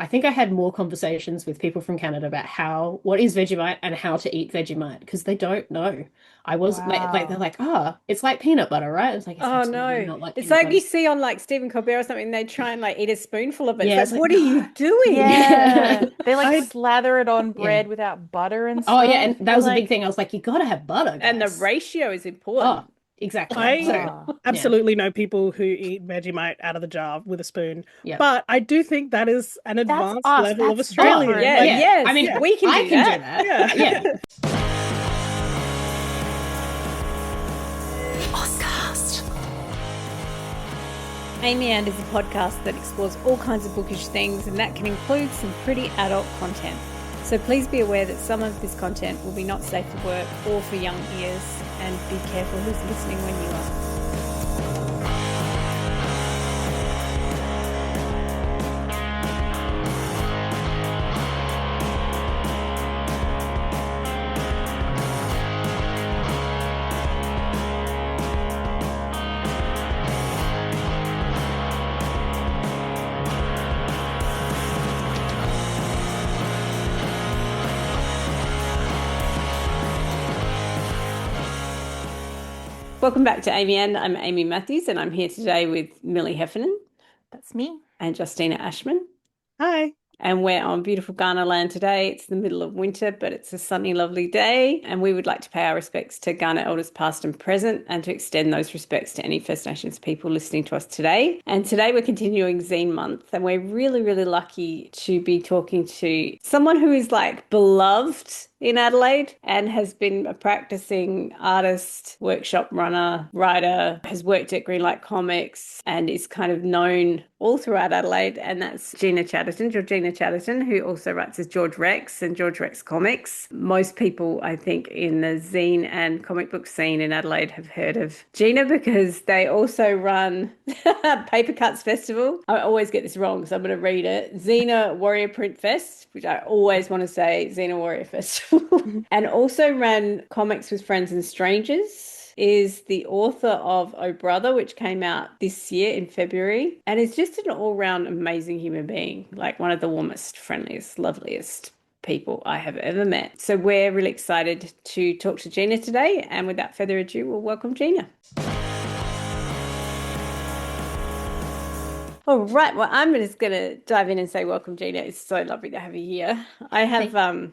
I think I had more conversations with people from Canada about what is Vegemite and how to eat Vegemite because they don't know. I was like they're Wow. like, oh, it's like peanut butter, right? It's like it's Oh absolutely no. not like It's peanut like butter. you see on like Stephen Colbert or something, they try and like eat a spoonful of it. It's Yeah, like, it's like what are you no. doing? Yeah. Yeah. They like I slather it on Yeah. bread without butter and Oh yeah, stuff. and that You're was a big like, thing. I was like, you gotta have butter, And the guys. ratio is Oh, important. exactly. So I ah. yeah, absolutely know people who eat Vegemite out of the jar with a spoon, yeah. but I do think that is an That's advanced us. level of That's Oh, Australian. different. Yeah, Like, yeah. I yes, mean, yeah, we can I do can do that. that. yeah. Yeah. Amy and is a podcast that explores all kinds of bookish things, and that can include some pretty adult content. So please be aware that some of this content will be not safe for work or for young ears, and be careful who's listening when you are. Welcome back to Amy and I'm Amy Matthews, and I'm here today with Millie Heffernan That's me. and Justina Ashman. Hi. And we're on beautiful Ghana land today. It's the middle of winter, but it's a sunny, lovely day. And we would like to pay our respects to Ghana elders past and present, and to extend those respects to any First Nations people listening to us today. And today we're continuing Zine Month, and we're really, really lucky to be talking to someone who is like beloved in Adelaide and has been a practicing artist, workshop runner, writer, has worked at Greenlight Comics and is kind of known all throughout Adelaide. And that's Georgina Chadderton, who also writes as George Rex and George Rex Comics. Most people, I think, in the zine and comic book scene in Adelaide have heard of Gina because they also run Paper Cuts Festival. I always get this wrong, so I'm going to read it. Xena Warrior Print Fest, which I always want to say Xena Warrior Festival. And also ran Comics with Friends and Strangers, is the author of Oh Brother, which came out this year in February, and is just an all-round amazing human being, like one of the warmest, friendliest, loveliest people I have ever met. So we're really excited to talk to Gina today, and without further ado, we'll welcome Gina. All right, well, I'm just going to dive in and say welcome, Gina. It's so lovely to have you here. I have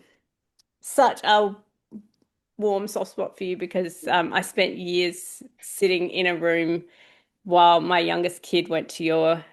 such a warm soft spot for you because I spent years sitting in a room while my youngest kid went to your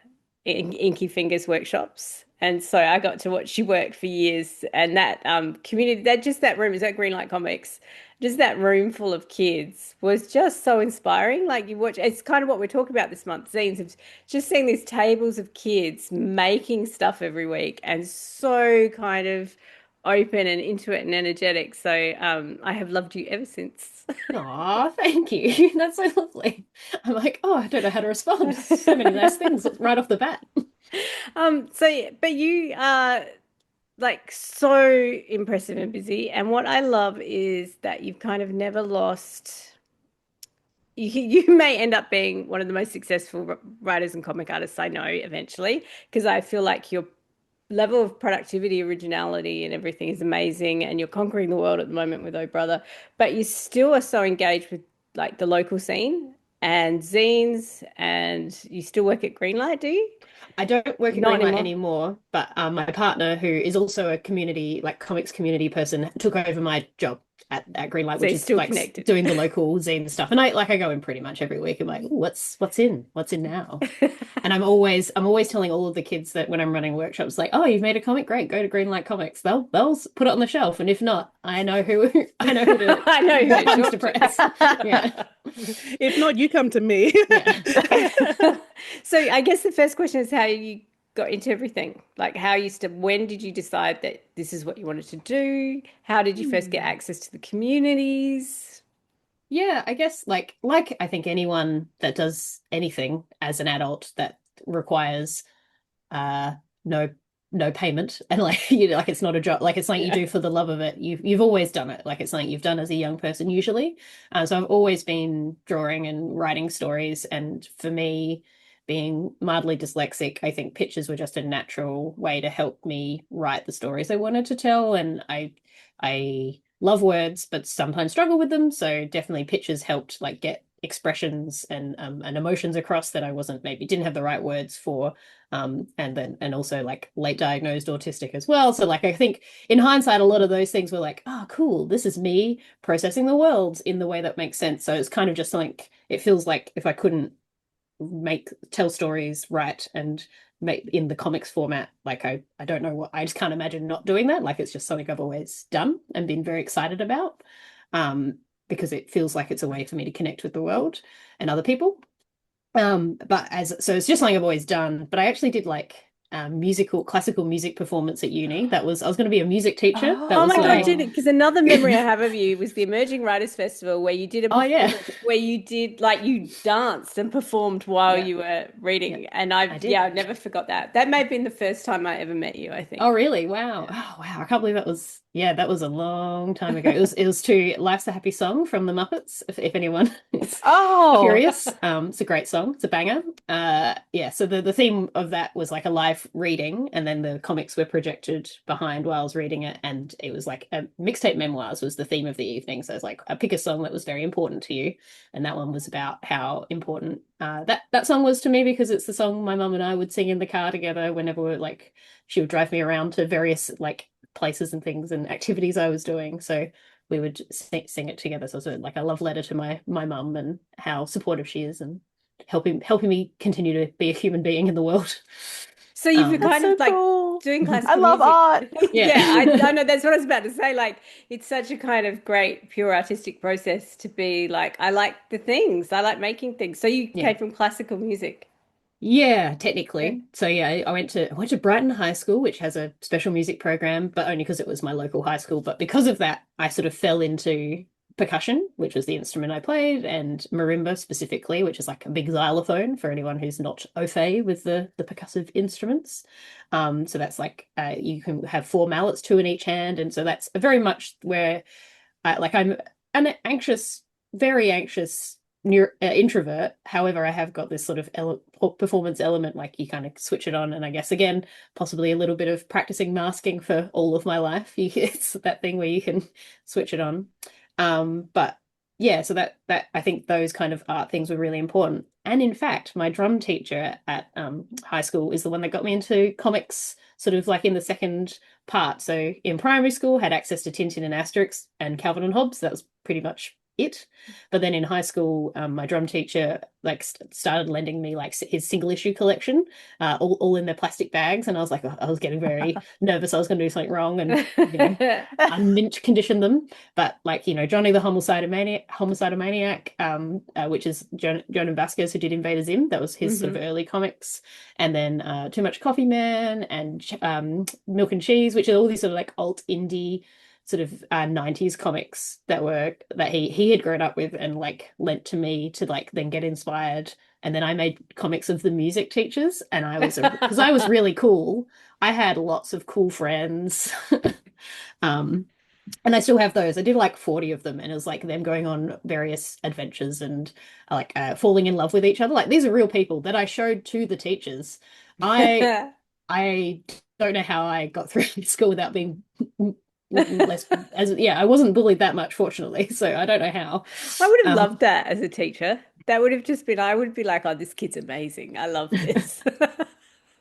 Inky Fingers workshops. And so I got to watch you work for years. And that community, that room is at Greenlight Comics, just that room full of kids was just so inspiring. Like you watch, it's kind of what we're talking about this month, zines, of just seeing these tables of kids making stuff every week and so kind of open and into it and energetic. So I have loved you ever since. Aw, thank you. That's so lovely. I'm like, oh, I don't know how to respond. So many nice things right off the bat. But you are like so impressive and busy. And what I love is that you've kind of never lost. You may end up being one of the most successful writers and comic artists I know eventually, because I feel like your level of productivity, originality, and everything is amazing, and you're conquering the world at the moment with Oh Brother, but you still are so engaged with like the local scene and zines, and you still work at Greenlight, do you? I don't work at Not Greenlight anymore. anymore, but my partner, who is also a community, like comics community person, took over my job at Greenlight, So which you're is still like connected. doing the local zine stuff. And I go in pretty much every week. I'm like, "Ooh, what's in now?" And I'm always telling all of the kids that when I'm running workshops, like, oh, you've made a comic, great, go to Greenlight Comics. They'll put it on the shelf, and if not, I know who I know who to I know who who it to comes to talk press. Yeah, to. If not, you come to me. yeah. So I guess the first question is how you got into everything. Like when did you decide that this is what you wanted to do? How did you first get Hmm. access to the communities? Yeah, I guess like I think anyone that does anything as an adult that requires uh no no payment and like like it's not a job, like it's something you Yeah. do for the love of it. You've always done it, like it's something you've done as a young person usually. So I've always been drawing and writing stories, and for me being mildly dyslexic, I think pictures were just a natural way to help me write the stories I wanted to tell. And I love words, but sometimes struggle with them. So definitely pictures helped like get expressions and emotions across that I didn't have the right words for. And also like late diagnosed autistic as well. So like I think in hindsight, a lot of those things were like, oh, cool, this is me processing the world in the way that makes sense. So it's kind of just like, it feels like if I couldn't tell stories right and make in the comics format, like I don't know what, I just can't imagine not doing that. Like it's just something I've always done and been very excited about, because it feels like it's a way for me to connect with the world and other people. So it's just something I've always done. But I actually did like classical music performance at uni. I was going to be a music teacher. Oh my God, Gina, because another memory I have of you was the Emerging Writers Festival where you did a performance where you did like you danced and performed while you were reading. And I never forgot that. That may have been the first time I ever met you, I think. Oh really? Wow. Oh wow. I can't believe that was a long time ago. It was to Life's a Happy Song from the Muppets, if anyone is curious. It's a great song. It's a banger. So the theme of that was like a live reading, and then the comics were projected behind while I was reading it, and it was like a mixtape memoirs was the theme of the evening. So it's like I pick a song that was very important to you, and that one was about how important that song was to me, because it's the song my mum and I would sing in the car together whenever she would drive me around to various like places and things and activities I was doing. So we would sing it together. So it's like a love letter to my mum and how supportive she is and helping me continue to be a human being in the world. So you've kind of like doing classical I love music. art. I know that's what I was about to say. Like it's such a kind of great, pure artistic process to be like, I like the things, I like making things. So you came from classical music. Yeah, technically. So I went to Brighton High School, which has a special music program, but only because it was my local high school. But because of that, I sort of fell into percussion, which was the instrument I played, and marimba specifically, which is like a big xylophone for anyone who's not au fait with the percussive instruments. So that's like you can have 4 mallets, 2 in each hand, and so that's very much where I'm an anxious, very anxious introvert. However, I have got this sort of performance element, like you kind of switch it on, and I guess again possibly a little bit of practicing masking for all of my life. It's that thing where you can switch it on. But yeah, so that I think those kind of art things were really important. And in fact, my drum teacher at high school is the one that got me into comics, sort of like in the second part. So in primary school, had access to Tintin and Asterix and Calvin and Hobbes. That was pretty much it. But then in high school, my drum teacher like started lending me like his single issue collection, all in their plastic bags, and I was like, I was getting very nervous I was going to do something wrong and unmint condition them. But like, Johnny the Homicidal Maniac, which is Jhonen Vasquez, who did Invader Zim, that was his sort of early comics, and then Too Much Coffee Man and Milk and Cheese, which are all these sort of like alt indie sort of 90s comics that he had grown up with and like lent to me to like then get inspired. And then I made comics of the music teachers, and because I was really cool, I had lots of cool friends. And I still have those. I did like 40 of them, and it was like them going on various adventures and like falling in love with each other. Like these are real people that I showed to the teachers. I don't know how I got through school without being I wasn't bullied that much, fortunately, so I don't know how. I would have loved that as a teacher. That would have just been, I would be like, oh, this kid's amazing, I love this.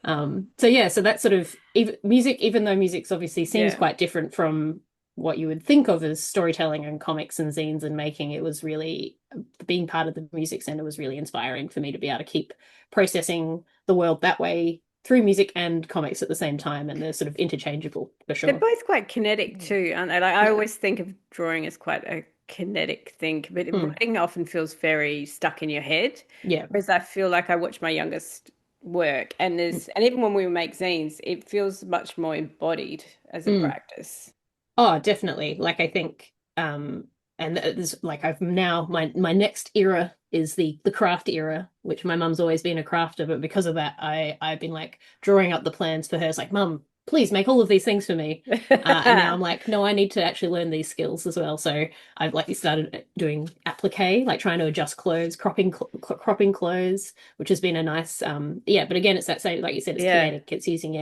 So that's sort of music, even though music's obviously seems quite different from what you would think of as storytelling and comics and zines and making. It was really, being part of the music center was really inspiring for me to be able to keep processing the world that way through music and comics at the same time, and they're sort of interchangeable for sure. They're both quite kinetic too, aren't they? Like I always think of drawing as quite a kinetic thing, but writing often feels very stuck in your head. Yeah. Whereas I feel like I watch my youngest work, and even when we make zines, it feels much more embodied as a practice. Oh, definitely. Like I think and there's like I've now my next era is the craft era, which my mum's always been a crafter, but because of that I've been like drawing up the plans for her. It's like, Mum, please make all of these things for me. And now I'm like, no, I need to actually learn these skills as well. So I've like started doing applique, like trying to adjust clothes, cropping clothes, which has been a nice yeah. But again, it's that same, like you said, it's kinetic. It's using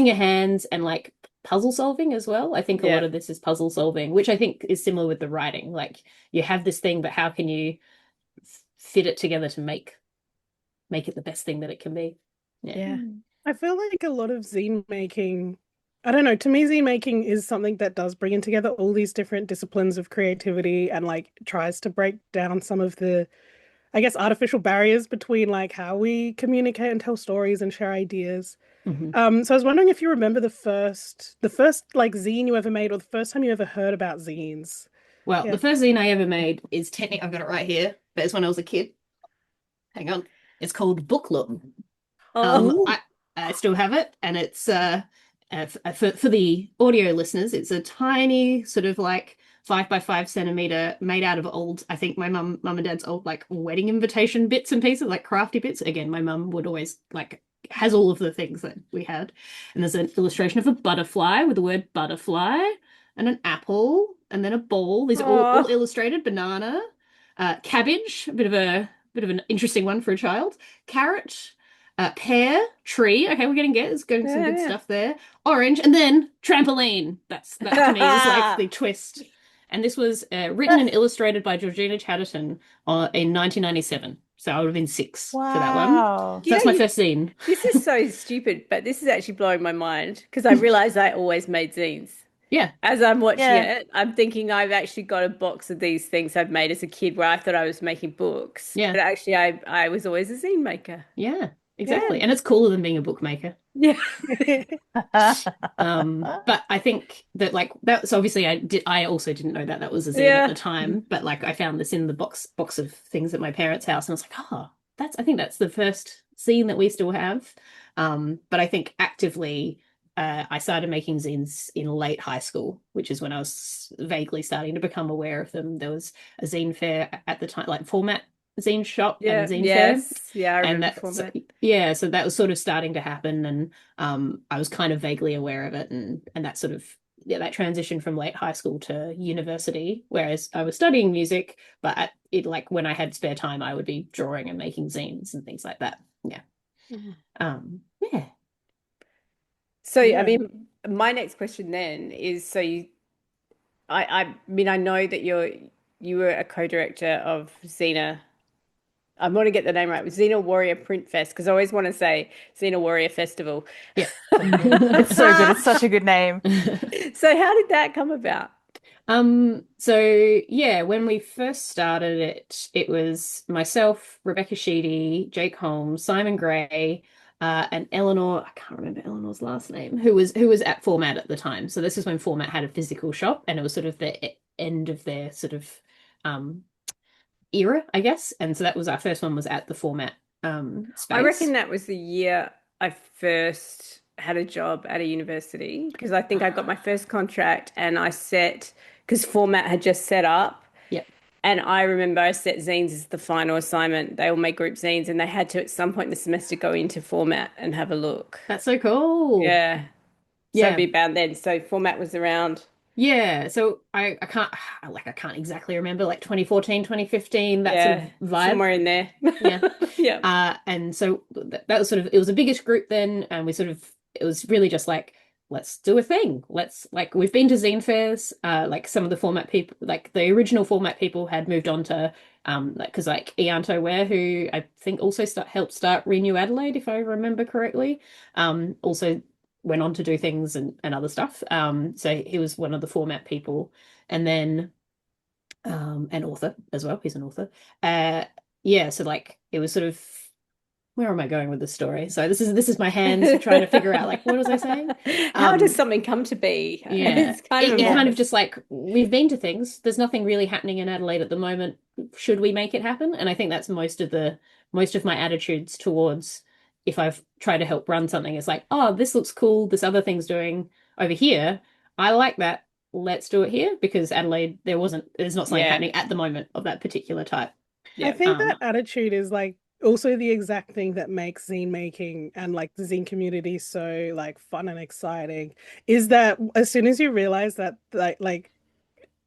your hands and like puzzle solving as well. I think a lot of this is puzzle solving, which I think is similar with the writing. Like you have this thing, but how can you fit it together to make it the best thing that it can be? Yeah. I feel like a lot of zine making, I don't know, to me, zine making is something that does bring in together all these different disciplines of creativity and like tries to break down some of the, I guess, artificial barriers between like how we communicate and tell stories and share ideas. So I was wondering if you remember the first like zine you ever made, or the first time you ever heard about zines. Well, the first zine I ever made is technically, I've got it right here, but it's when I was a kid. Hang on. It's called Booklook. I still have it, and it's for the audio listeners, it's a tiny sort of like 5 by 5 centimeter made out of old, I think my mum and dad's old like wedding invitation bits and pieces, like crafty bits. Again, my mum would always like has all of the things that we had. And there's an illustration of a butterfly with the word butterfly and an apple and then a ball. These are all illustrated. Banana, cabbage, a bit of an interesting one for a child. Carrot, pear, tree. Okay, we're getting some good stuff there. Orange, and then trampoline. That to me is like the twist. And this was written and illustrated by Georgina Chadderton in 1997. So I would have been 6 for that one. So that's my first zine. This is so stupid, but this is actually blowing my mind because I realized I always made zines. Yeah. As I'm watching it, I'm thinking I've actually got a box of these things I've made as a kid where I thought I was making books. Yeah. But actually I was always a zine maker. Yeah, exactly. Yeah. And it's cooler than being a bookmaker. Yeah. But I think that like that's obviously I also didn't know that was a zine at the time, but like I found this in the box of things at my parents' house, and I was like, I think that's the first zine that we still have. But I think actively I started making zines in late high school, which is when I was vaguely starting to become aware of them. There was a zine fair at the time, like Format zine shop and zine fair. Yeah, I remember Format. So that was sort of starting to happen, and I was kind of vaguely aware of it, and that sort of that transition from late high school to university, whereas I was studying music, but like when I had spare time, I would be drawing and making zines and things like that. Yeah. Yeah. So, I mean, my next question then is, so I mean, I know that you were a co-director of Xena. I want to get the name right. Xena Warrior Print Fest, because I always want to say Xena Warrior Festival. Yeah. It's so good. It's such a good name. So how did that come about? So yeah, when we first started it was myself, Rebecca Sheedy, Jake Holmes, Simon Gray, and Eleanor, I can't remember Eleanor's last name, who was at Format at the time. So this is when Format had a physical shop, and it was sort of the end of their sort of era, I guess. And so that was our first one, was at the Format space. I reckon that was the year I first had a job at a university, because I think I got my first contract and because Format had just set up. And I remember I set zines as the final assignment. They all make group zines, and they had to, at some point in the semester, go into Format and have a look. That's so cool. Yeah. So it'd be about then. So Format was around. Yeah. So I can't exactly remember, like 2014, 2015, that sort of vibe. Somewhere in there. Yeah. Yeah. And so that was sort of, it was a biggish group then, and it was really just like, let's do a thing. We've been to zine fairs, like some of the Format people, like the original Format people had moved on to, because like Ianto Ware, who I think also helped start Renew Adelaide, if I remember correctly, also went on to do things and other stuff. So he was one of the Format people, and then an author as well. He's an author. So like it was sort of, where am I going with this story? So this is my hands trying to figure out, like, what was I saying? How does something come to be? Yeah, it's kind of just like, we've been to things. There's nothing really happening in Adelaide at the moment. Should we make it happen? And I think that's most of my attitudes towards, if I've tried to help run something, it's like, oh, this looks cool. This other thing's doing over here. I like that. Let's do it here, because Adelaide, there's not something happening at the moment of that particular type. I think that attitude is like also the exact thing that makes zine making and like the zine community so like fun and exciting is that as soon as you realize that like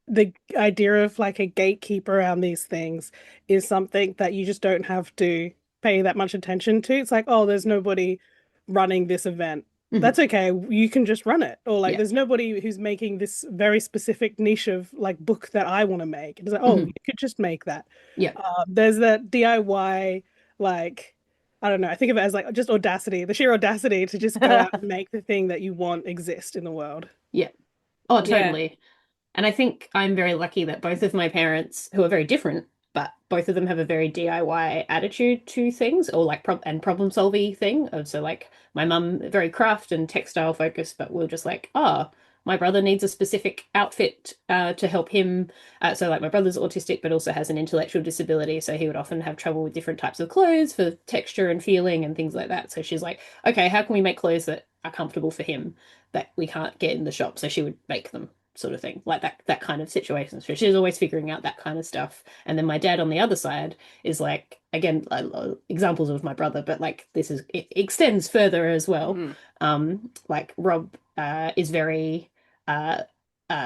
the idea of like a gatekeeper around these things is something that you just don't have to pay that much attention to. It's like, oh, there's nobody running this event. That's okay. You can just run it. Or like, there's nobody who's making this very specific niche of like book that I want to make. It's like, oh, you could just make that. Yeah. There's that DIY, like, I don't know. I think of it as like just audacity, the sheer audacity to just go out and make the thing that you want exist in the world. Yeah. Oh, totally. And I think I'm very lucky that both of my parents, who are very different, but both of them have a very DIY attitude to things, or like problem solving thing. So like my mum, very craft and textile focused, but we're just like, oh, my brother needs a specific outfit to help him. So like my brother's autistic, but also has an intellectual disability. So he would often have trouble with different types of clothes for texture and feeling and things like that. So she's like, okay, how can we make clothes that are comfortable for him that we can't get in the shop? So she would make them, sort of thing, like that kind of situation. So she's always figuring out that kind of stuff. And then my dad on the other side is like, again, examples of my brother, but like it extends further as well. Like Rob is very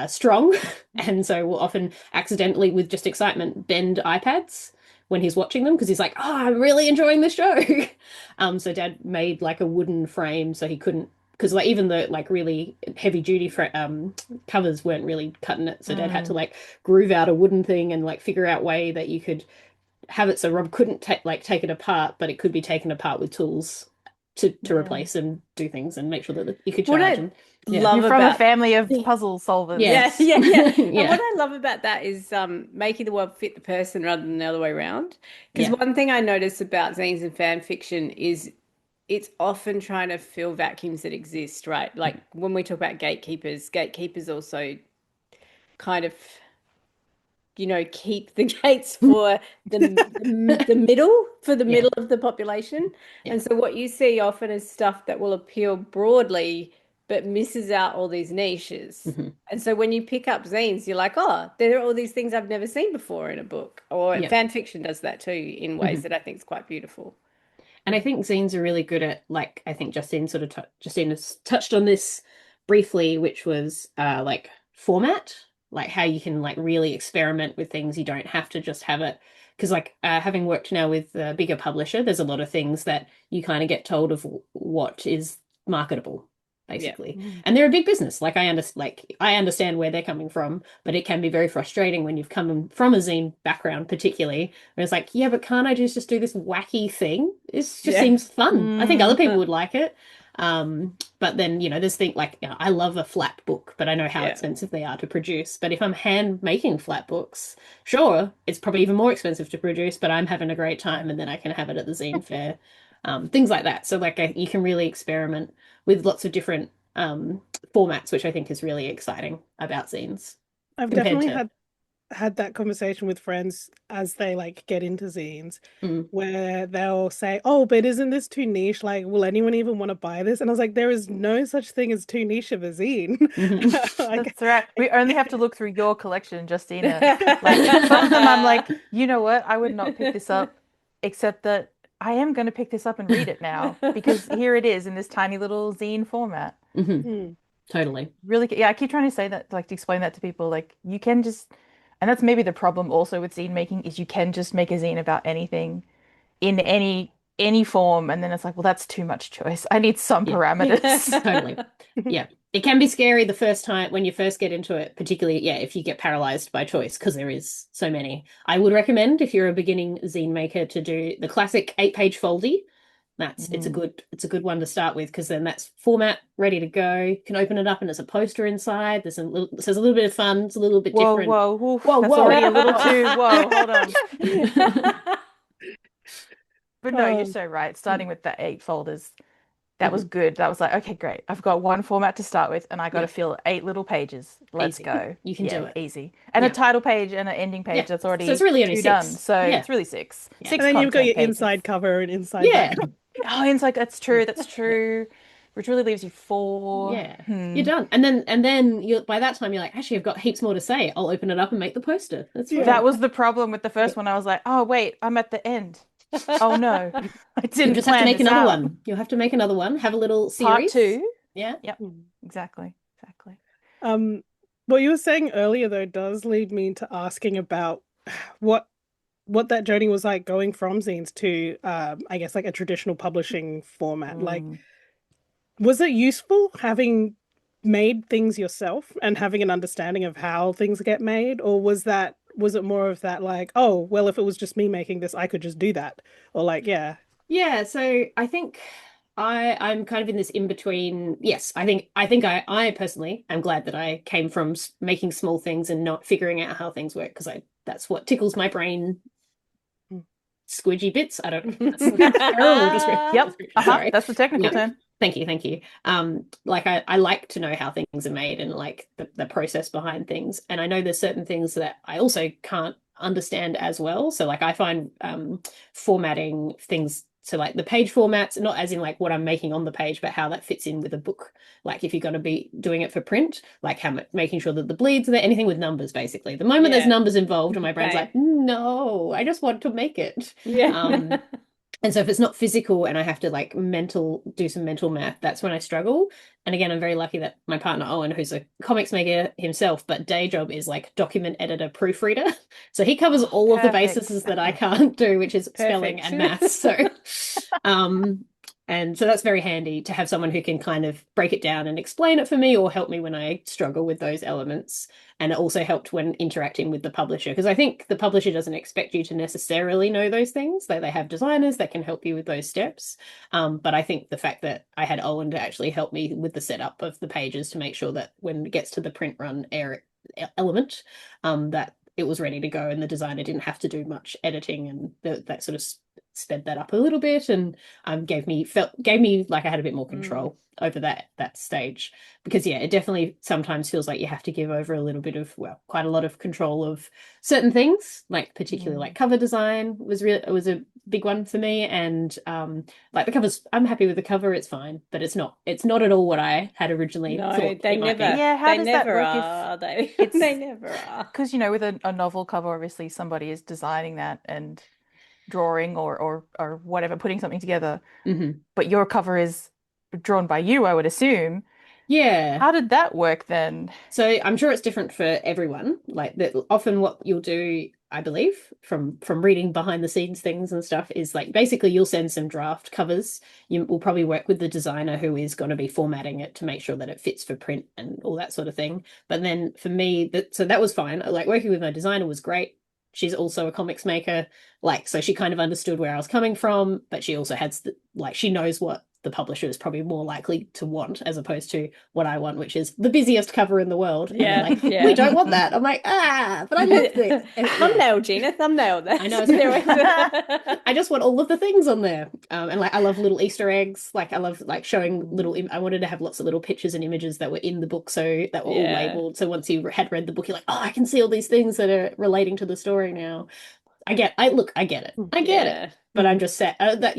strong, and so will often accidentally, with just excitement, bend iPads when he's watching them because he's like, oh, I'm really enjoying the show. So Dad made like a wooden frame so he couldn't, because like even the like really heavy duty covers weren't really cutting it, so Dad had to like groove out a wooden thing and like figure out way that you could have it so Rob couldn't take it apart, but it could be taken apart with tools to replace and do things and make sure that you could charge. You're from a family of puzzle solvers. Yeah. And what I love about that is making the world fit the person rather than the other way around. Because one thing I notice about zines and fan fiction is it's often trying to fill vacuums that exist, right? Like when we talk about gatekeepers also kind of, keep the gates for the middle of the population. And so what you see often is stuff that will appeal broadly but misses out all these niches. And so when you pick up zines, you're like, oh, there are all these things I've never seen before in a book. Or fan fiction does that too in ways that I think is quite beautiful. And I think zines are really good at, like, I think Justine has touched on this briefly, which was like format, like how you can like really experiment with things. You don't have to just have it, because like having worked now with a bigger publisher, there's a lot of things that you kind of get told of what is marketable, basically. And they're a big business. Like I understand where they're coming from, but it can be very frustrating when you've come from a zine background, particularly, where it's like, yeah, but can't I just do this wacky thing? It just seems fun. I think other people would like it. But then, there's things like, I love a flat book, but I know how expensive they are to produce. But if I'm hand making flat books, sure, it's probably even more expensive to produce, but I'm having a great time, and then I can have it at the zine fair. Things like that. So like you can really experiment with lots of different formats, which I think is really exciting about zines. I've definitely had that conversation with friends as they like get into zines, where they'll say, oh, but isn't this too niche? Like, will anyone even want to buy this? And I was like, there is no such thing as too niche of a zine. That's right. We only have to look through your collection, Justina. Like some of them I'm like, you know what? I would not pick this up, except that I am going to pick this up and read it now, because here it is in this tiny little zine format. Totally. Really, I keep trying to say that, like to explain that to people, like you can just, and that's maybe the problem also with zine making, is you can just make a zine about anything in any form, and then it's like, well, that's too much choice. I need some parameters. Totally. Yeah. It can be scary the first time when you first get into it, particularly, if you get paralyzed by choice, because there is so many. I would recommend, if you're a beginning zine maker, to do the classic 8-page foldy. It's a good one to start with, because then that's format ready to go. You can open it up and there's a poster inside. It says a little bit of fun. It's a little bit different. Whoa, that's already a little too. Whoa, hold on. But no, you're so right. Starting with the 8 folders, that was good. That was like, okay, great. I've got one format to start with, and I got to fill 8 little pages. Let's go. You can do it. Easy. And a title page and an ending page. That's already so it's really only 6. Done. So it's really 6. 6 and then you've got your inside cover and inside back. Oh, inside. That's true. Which really leaves you 4. You're done. And then you, by that time, you're like, actually, I've got heaps more to say. I'll open it up and make the poster. That's fine. That was the problem with the first one. I was like, oh wait, I'm at the end. Oh no, I You'll didn't just have to plan make this another out. one. You'll have to make another one. Have a little Part series. 2. Yeah. Yep, exactly. Um, what you were saying earlier though does lead me into asking about what that journey was like going from zines to I guess like a traditional publishing format. Like, was it useful having made things yourself and having an understanding of how things get made, or was it more of that like, oh well, if it was just me making this I could just do that, or like Yeah, so I think I'm kind of in this in between. Yes, I personally am glad that I came from making small things and not figuring out how things work, because I that's what tickles my brain. Squidgy bits. I don't. That's a terrible description. Yep. Sorry. That's the technical Yeah. term. Thank you. Like I like to know how things are made and like the process behind things. And I know there's certain things that I also can't understand as well. So like I find formatting things, so like the page formats, not as in like what I'm making on the page, but how that fits in with a book. Like if you're going to be doing it for print, like how making sure that the bleeds are there, anything with numbers, basically. The moment there's numbers involved, and my brain's like, no, I just want to make it. Yeah. And so if it's not physical and I have to like do some mental math, that's when I struggle. And again, I'm very lucky that my partner Owen, who's a comics maker himself, but day job is like document editor, proofreader. So he covers all of the bases that I can't do, which is spelling and maths. So and so that's very handy to have someone who can kind of break it down and explain it for me, or help me when I struggle with those elements. And it also helped when interacting with the publisher, because I think the publisher doesn't expect you to necessarily know those things. They have designers that can help you with those steps. But I think the fact that I had Owen to actually help me with the setup of the pages to make sure that when it gets to the print run element, that it was ready to go and the designer didn't have to do much editing, and that sort of sped that up a little bit, and gave me like I had a bit more control over that stage. Because yeah, it definitely sometimes feels like you have to give over a little bit of, well, quite a lot of control of certain things, like particularly like cover design was a big one for me. And like the covers, I'm happy with the cover, it's fine, but it's not at all what I had originally thought they it might never be. Yeah, how they does never that work are they it's they never are, because with a novel cover, obviously somebody is designing that and drawing or whatever, putting something together. But your cover is drawn by you, I would assume. Yeah. How did that work then? So I'm sure it's different for everyone. Like that, often what you'll do, I believe, from reading behind the scenes things and stuff, is like basically you'll send some draft covers. You will probably work with the designer who is going to be formatting it to make sure that it fits for print and all that sort of thing. But then for me, so that was fine. Like working with my designer was great. She's also a comics maker, like, so she kind of understood where I was coming from, but she also had like, she knows what the publisher is probably more likely to want, as opposed to what I want, which is the busiest cover in the world. And they're like, we don't want that. I'm like, but I love this. Thumbnail, Gina, thumbnail this. I know. I just want all of the things on there. And like, I love little Easter eggs. Like I love like showing little, I wanted to have lots of little pictures and images that were in the book, so that were all labeled. So once you had read the book, you're like, oh, I can see all these things that are relating to the story now. I get it. But I'm just sad that,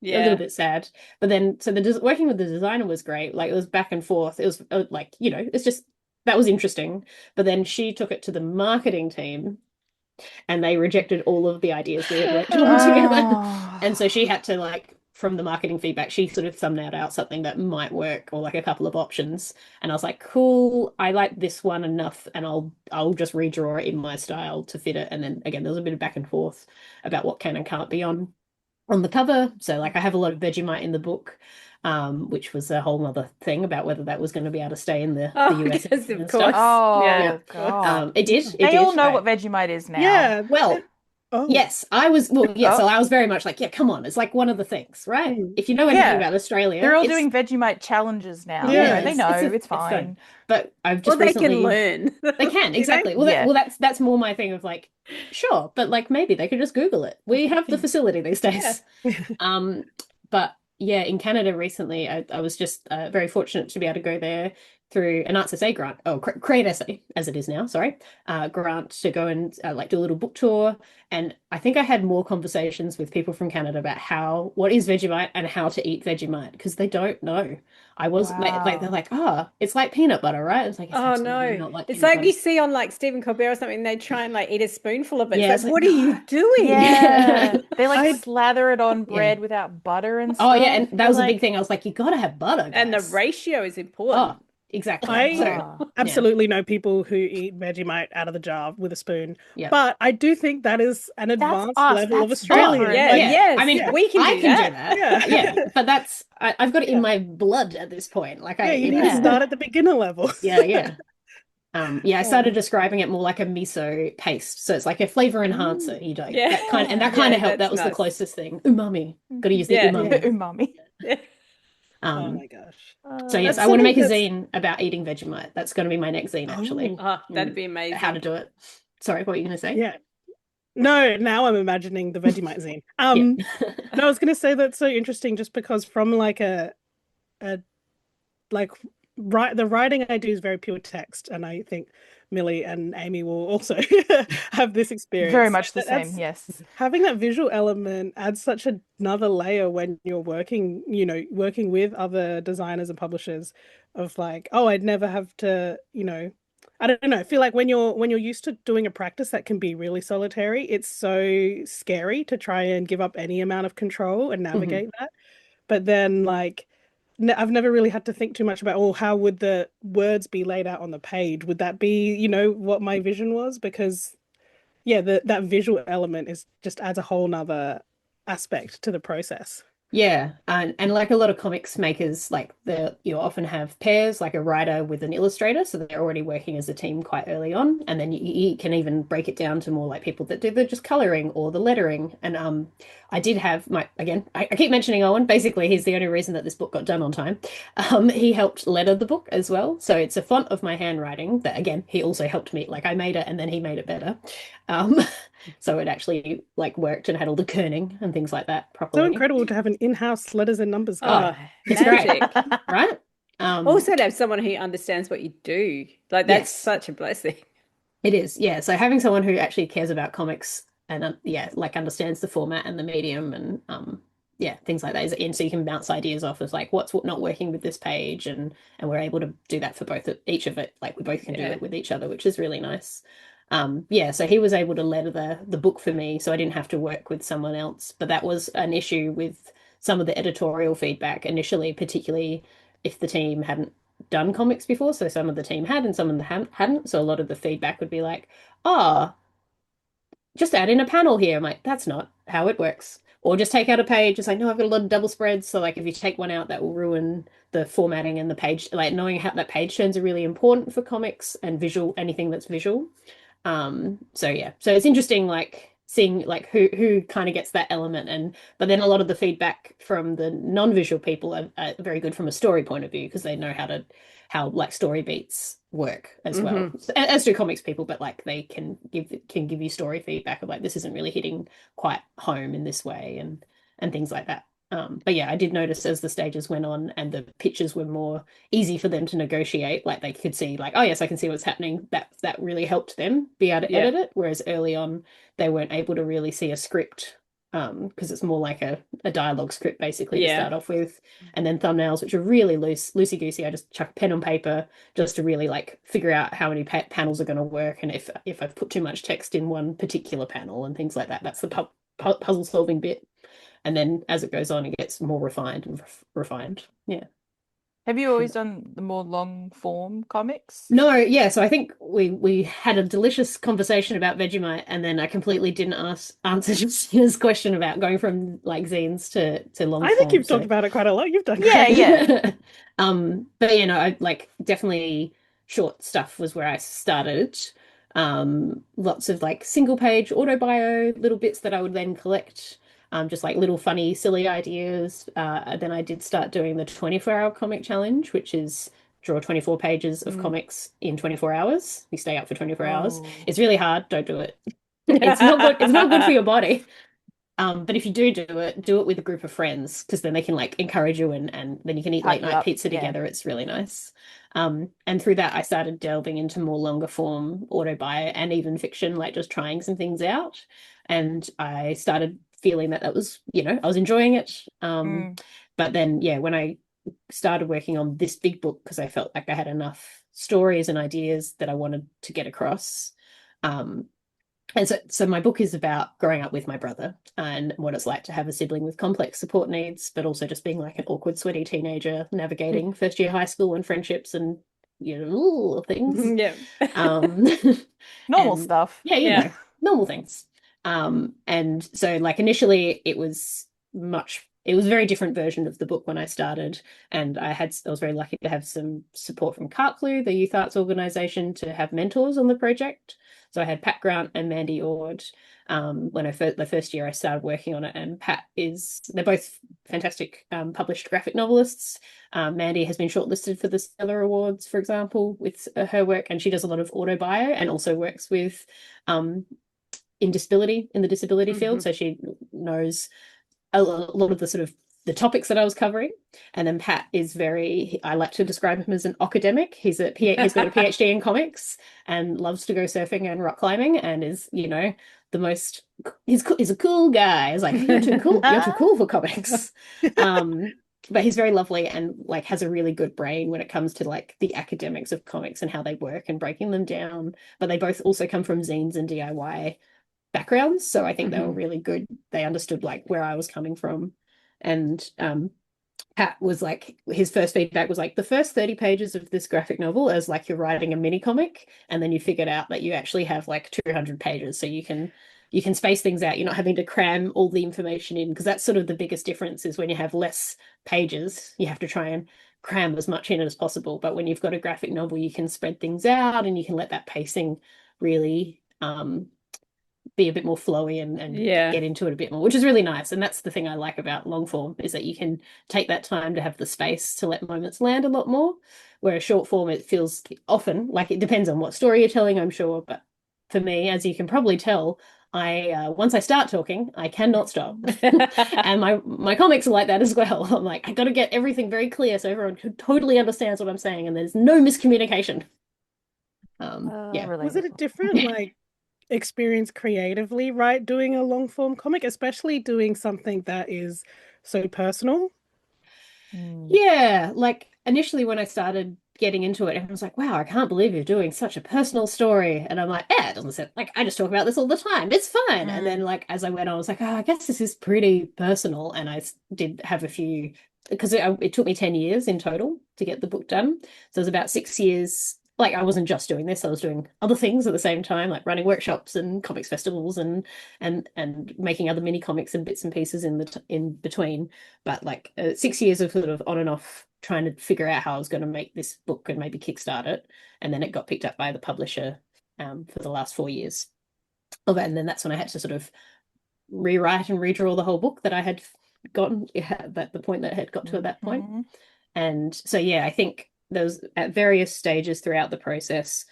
a little bit sad. But then, so working with the designer was great. Like it was back and forth. It was like, it's just, that was interesting. But then she took it to the marketing team and they rejected all of the ideas we had worked on together. And so she had to, like, from the marketing feedback, she sort of thumbnailed out something that might work, or like a couple of options. And I was like, cool, I like this one enough, and I'll just redraw it in my style to fit it. And then again, there was a bit of back and forth about what can and can't be on the cover. So like I have a lot of Vegemite in the book, which was a whole other thing about whether that was going to be able to stay in the US. Yes, of and course. stuff. Oh, God. It did. They all know what Vegemite is now. Yeah. Well, yes, I was. Well, yeah. So I was very much like, yeah, come on, it's like one of the things, right? If you know anything about Australia, they're all doing Vegemite challenges now. Yeah, they know it's fine. But I've just they recently, can learn. They can, exactly. Well, that's more my thing of like, sure, but like maybe they could just Google it. We have the facility these days. But yeah, in Canada recently, I was just very fortunate to be able to go there through an Arts Essay grant, Create Essay as it is now, sorry, grant to go and like do a little book tour. And I think I had more conversations with people from Canada about what is Vegemite and how to eat Vegemite, because they don't know. I was like they're like, it's like peanut butter, right? It's like, it's absolutely not like it's peanut like butter. you see on like Stephen Colbert or something, they try and like eat a spoonful of it. Yeah, it's like, what are you doing? Yeah. They like slather it on bread without butter and stuff. Oh yeah, and that was a big thing. I was like, you gotta have butter, guys. And the ratio is important. Oh, exactly. I absolutely know people who eat Vegemite out of the jar with a spoon. Yeah. But I do think that is an advanced us. level of That's Australian. Yes. I mean, we can I do can that. do that. Yeah. But I've got it in my blood at this point. Like you need to start at the beginner level. Yeah. I started describing it more like a miso paste. So it's like a flavor enhancer. You know, that kind of helped. That was the closest thing. Umami. Got to use the umami. Umami. Oh my gosh. So yes, I want to make a zine about eating Vegemite. That's going to be my next zine, actually. That'd be amazing. How to do it. Sorry, what were you going to say? Yeah. No, now I'm imagining the Vegemite zine. And I was going to say that's so interesting just because from like the writing I do is very pure text, and I think Millie and Amy will also have this experience. Very much the same, yes. Having that visual element adds such another layer when you're working with other designers and publishers of like, I'd never have to, I don't know. I feel like when you're used to doing a practice that can be really solitary, it's so scary to try and give up any amount of control and navigate that. But then like, I've never really had to think too much about, how would the words be laid out on the page? Would that be, what my vision was? Because, that visual element just adds a whole nother aspect to the process. Yeah, and like a lot of comics makers, like you often have pairs, like a writer with an illustrator, so they're already working as a team quite early on, and then you can even break it down to more like people that do the just coloring or the lettering. And I did have I keep mentioning Owen. Basically, he's the only reason that this book got done on time. He helped letter the book as well, so it's a font of my handwriting that again he also helped me. Like I made it and then he made it better. So it actually like worked and had all the kerning and things like that properly. So incredible to have an in-house letters and numbers guy. It's great, right? Also to have someone who understands what you do. Like that's such a blessing. It is, yeah. So having someone who actually cares about comics and like understands the format and the medium and things like that. And so you can bounce ideas off of like what's not working with this page, and we're able to do that for each of it. Like we both can do it with each other, which is really nice. So he was able to letter the book for me, so I didn't have to work with someone else. But that was an issue with some of the editorial feedback initially, particularly if the team hadn't done comics before. So some of the team had and some of them hadn't. So a lot of the feedback would be like, just add in a panel here. I'm like, that's not how it works. Or just take out a page. It's like, no, I've got a lot of double spreads. So like if you take one out, that will ruin the formatting and the page. Like knowing how that page turns are really important for comics and anything that's visual. So it's interesting like seeing like who kind of gets that element, but then a lot of the feedback from the non-visual people are very good from a story point of view, because they know how like story beats work as well, as do comics people, but like they can give you story feedback of like this isn't really hitting quite home in this way and things like that. But I did notice as the stages went on and the pictures were more easy for them to negotiate, like they could see like, oh yes, I can see what's happening. That really helped them be able to edit it. Whereas early on they weren't able to really see a script, because it's more like a dialogue script basically to start off with, and then thumbnails, which are really loosey goosey. I just chuck pen on paper just to really like figure out how many panels are going to work, and if I've put too much text in one particular panel and things like that. That's the puzzle solving bit. And then as it goes on, it gets more refined and refined. Yeah. Have you always done the more long form comics? No, yeah. So I think we had a delicious conversation about Vegemite, and then I completely didn't answer Justina's question about going from like zines to long form. I think you've talked about it quite a lot. You've done yeah. But I like definitely short stuff was where I started. Lots of like single page autobio, little bits that I would then collect. Just like little funny, silly ideas. Then I did start doing the 24-hour comic challenge, which is draw 24 pages of comics in 24 hours. You stay up for 24 hours. It's really hard. Don't do it. It's not good. It's not good for your body. But if you do it with a group of friends, because then they can like encourage you and then you can eat late night pizza together. It's really nice. And through that, I started delving into more longer form autobi and even fiction, like just trying some things out. And I started feeling that that was, I was enjoying it. But then, yeah, when I started working on this big book, because I felt like I had enough stories and ideas that I wanted to get across. And so my book is about growing up with my brother and what it's like to have a sibling with complex support needs, but also just being like an awkward, sweaty teenager navigating first year high school and friendships and things. Yeah. Normal stuff. Yeah, Yeah. normal things. And so like initially it was very different version of the book when I started, and I was very lucky to have some support from Cartclu, the youth arts organization, to have mentors on the project. So I had Pat Grant and Mandy Ord when the first year I started working on it. And they're both fantastic published graphic novelists. Mandy has been shortlisted for the Stellar Awards, for example, with her work, and she does a lot of autobio and also works with in the disability field. So she knows a lot of the sort of the topics that I was covering. And then Pat is I like to describe him as an academic. He's got a PhD in comics and loves to go surfing and rock climbing, and is, he's a cool guy. He's like, you're too cool for comics. But he's very lovely and like has a really good brain when it comes to like the academics of comics and how they work and breaking them down. But they both also come from zines and DIY backgrounds, so I think they were really good. They understood like where I was coming from. And Pat was like, his first feedback was like, the first 30 pages of this graphic novel is like you're writing a mini comic, and then you figured out that you actually have like 200 pages, so you can space things out. You're not having to cram all the information in, because that's sort of the biggest difference, is when you have less pages, you have to try and cram as much in as possible. But when you've got a graphic novel, you can spread things out and you can let that pacing really be a bit more flowy and get into it a bit more, which is really nice. And that's the thing I like about long form, is that you can take that time to have the space to let moments land a lot more, where a short form, it feels often like, it depends on what story you're telling, I'm sure, but for me, as you can probably tell, once I start talking, I cannot stop. And my comics are like that as well. I'm like, I got to get everything very clear so everyone totally understands what I'm saying and there's no miscommunication. Was it a different like experience creatively, right, doing a long form comic, especially doing something that is so personal? Yeah, like initially when I started getting into it, everyone's like, wow, I can't believe you're doing such a personal story. And I'm like, yeah, it doesn't sound like, I just talk about this all the time, it's fine. And then like as I went on, I was like, oh, I guess this is pretty personal. And I did have a few, because it took me 10 years in total to get the book done. So it was about 6 years. Like I wasn't just doing this, I was doing other things at the same time, like running workshops and comics festivals and making other mini comics and bits and pieces in between. But like 6 years of sort of on and off trying to figure out how I was going to make this book and maybe kickstart it. And then it got picked up by the publisher for the last 4 years of it. And then that's when I had to sort of rewrite and redraw the whole book that I had gotten at the point that I had got to at that point. And so, yeah, I think there was at various stages throughout the process.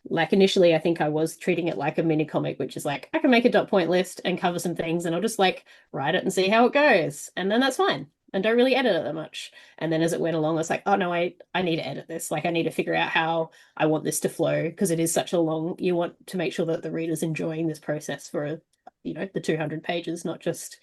Like initially, I think I was treating it like a mini comic, which is like, I can make a dot point list and cover some things and I'll just like write it and see how it goes. And then that's fine. And don't really edit it that much. And then as it went along, I was like, oh no, I need to edit this. Like I need to figure out how I want this to flow, because it is such a long, you want to make sure that the reader's enjoying this process for, the 200 pages, not just,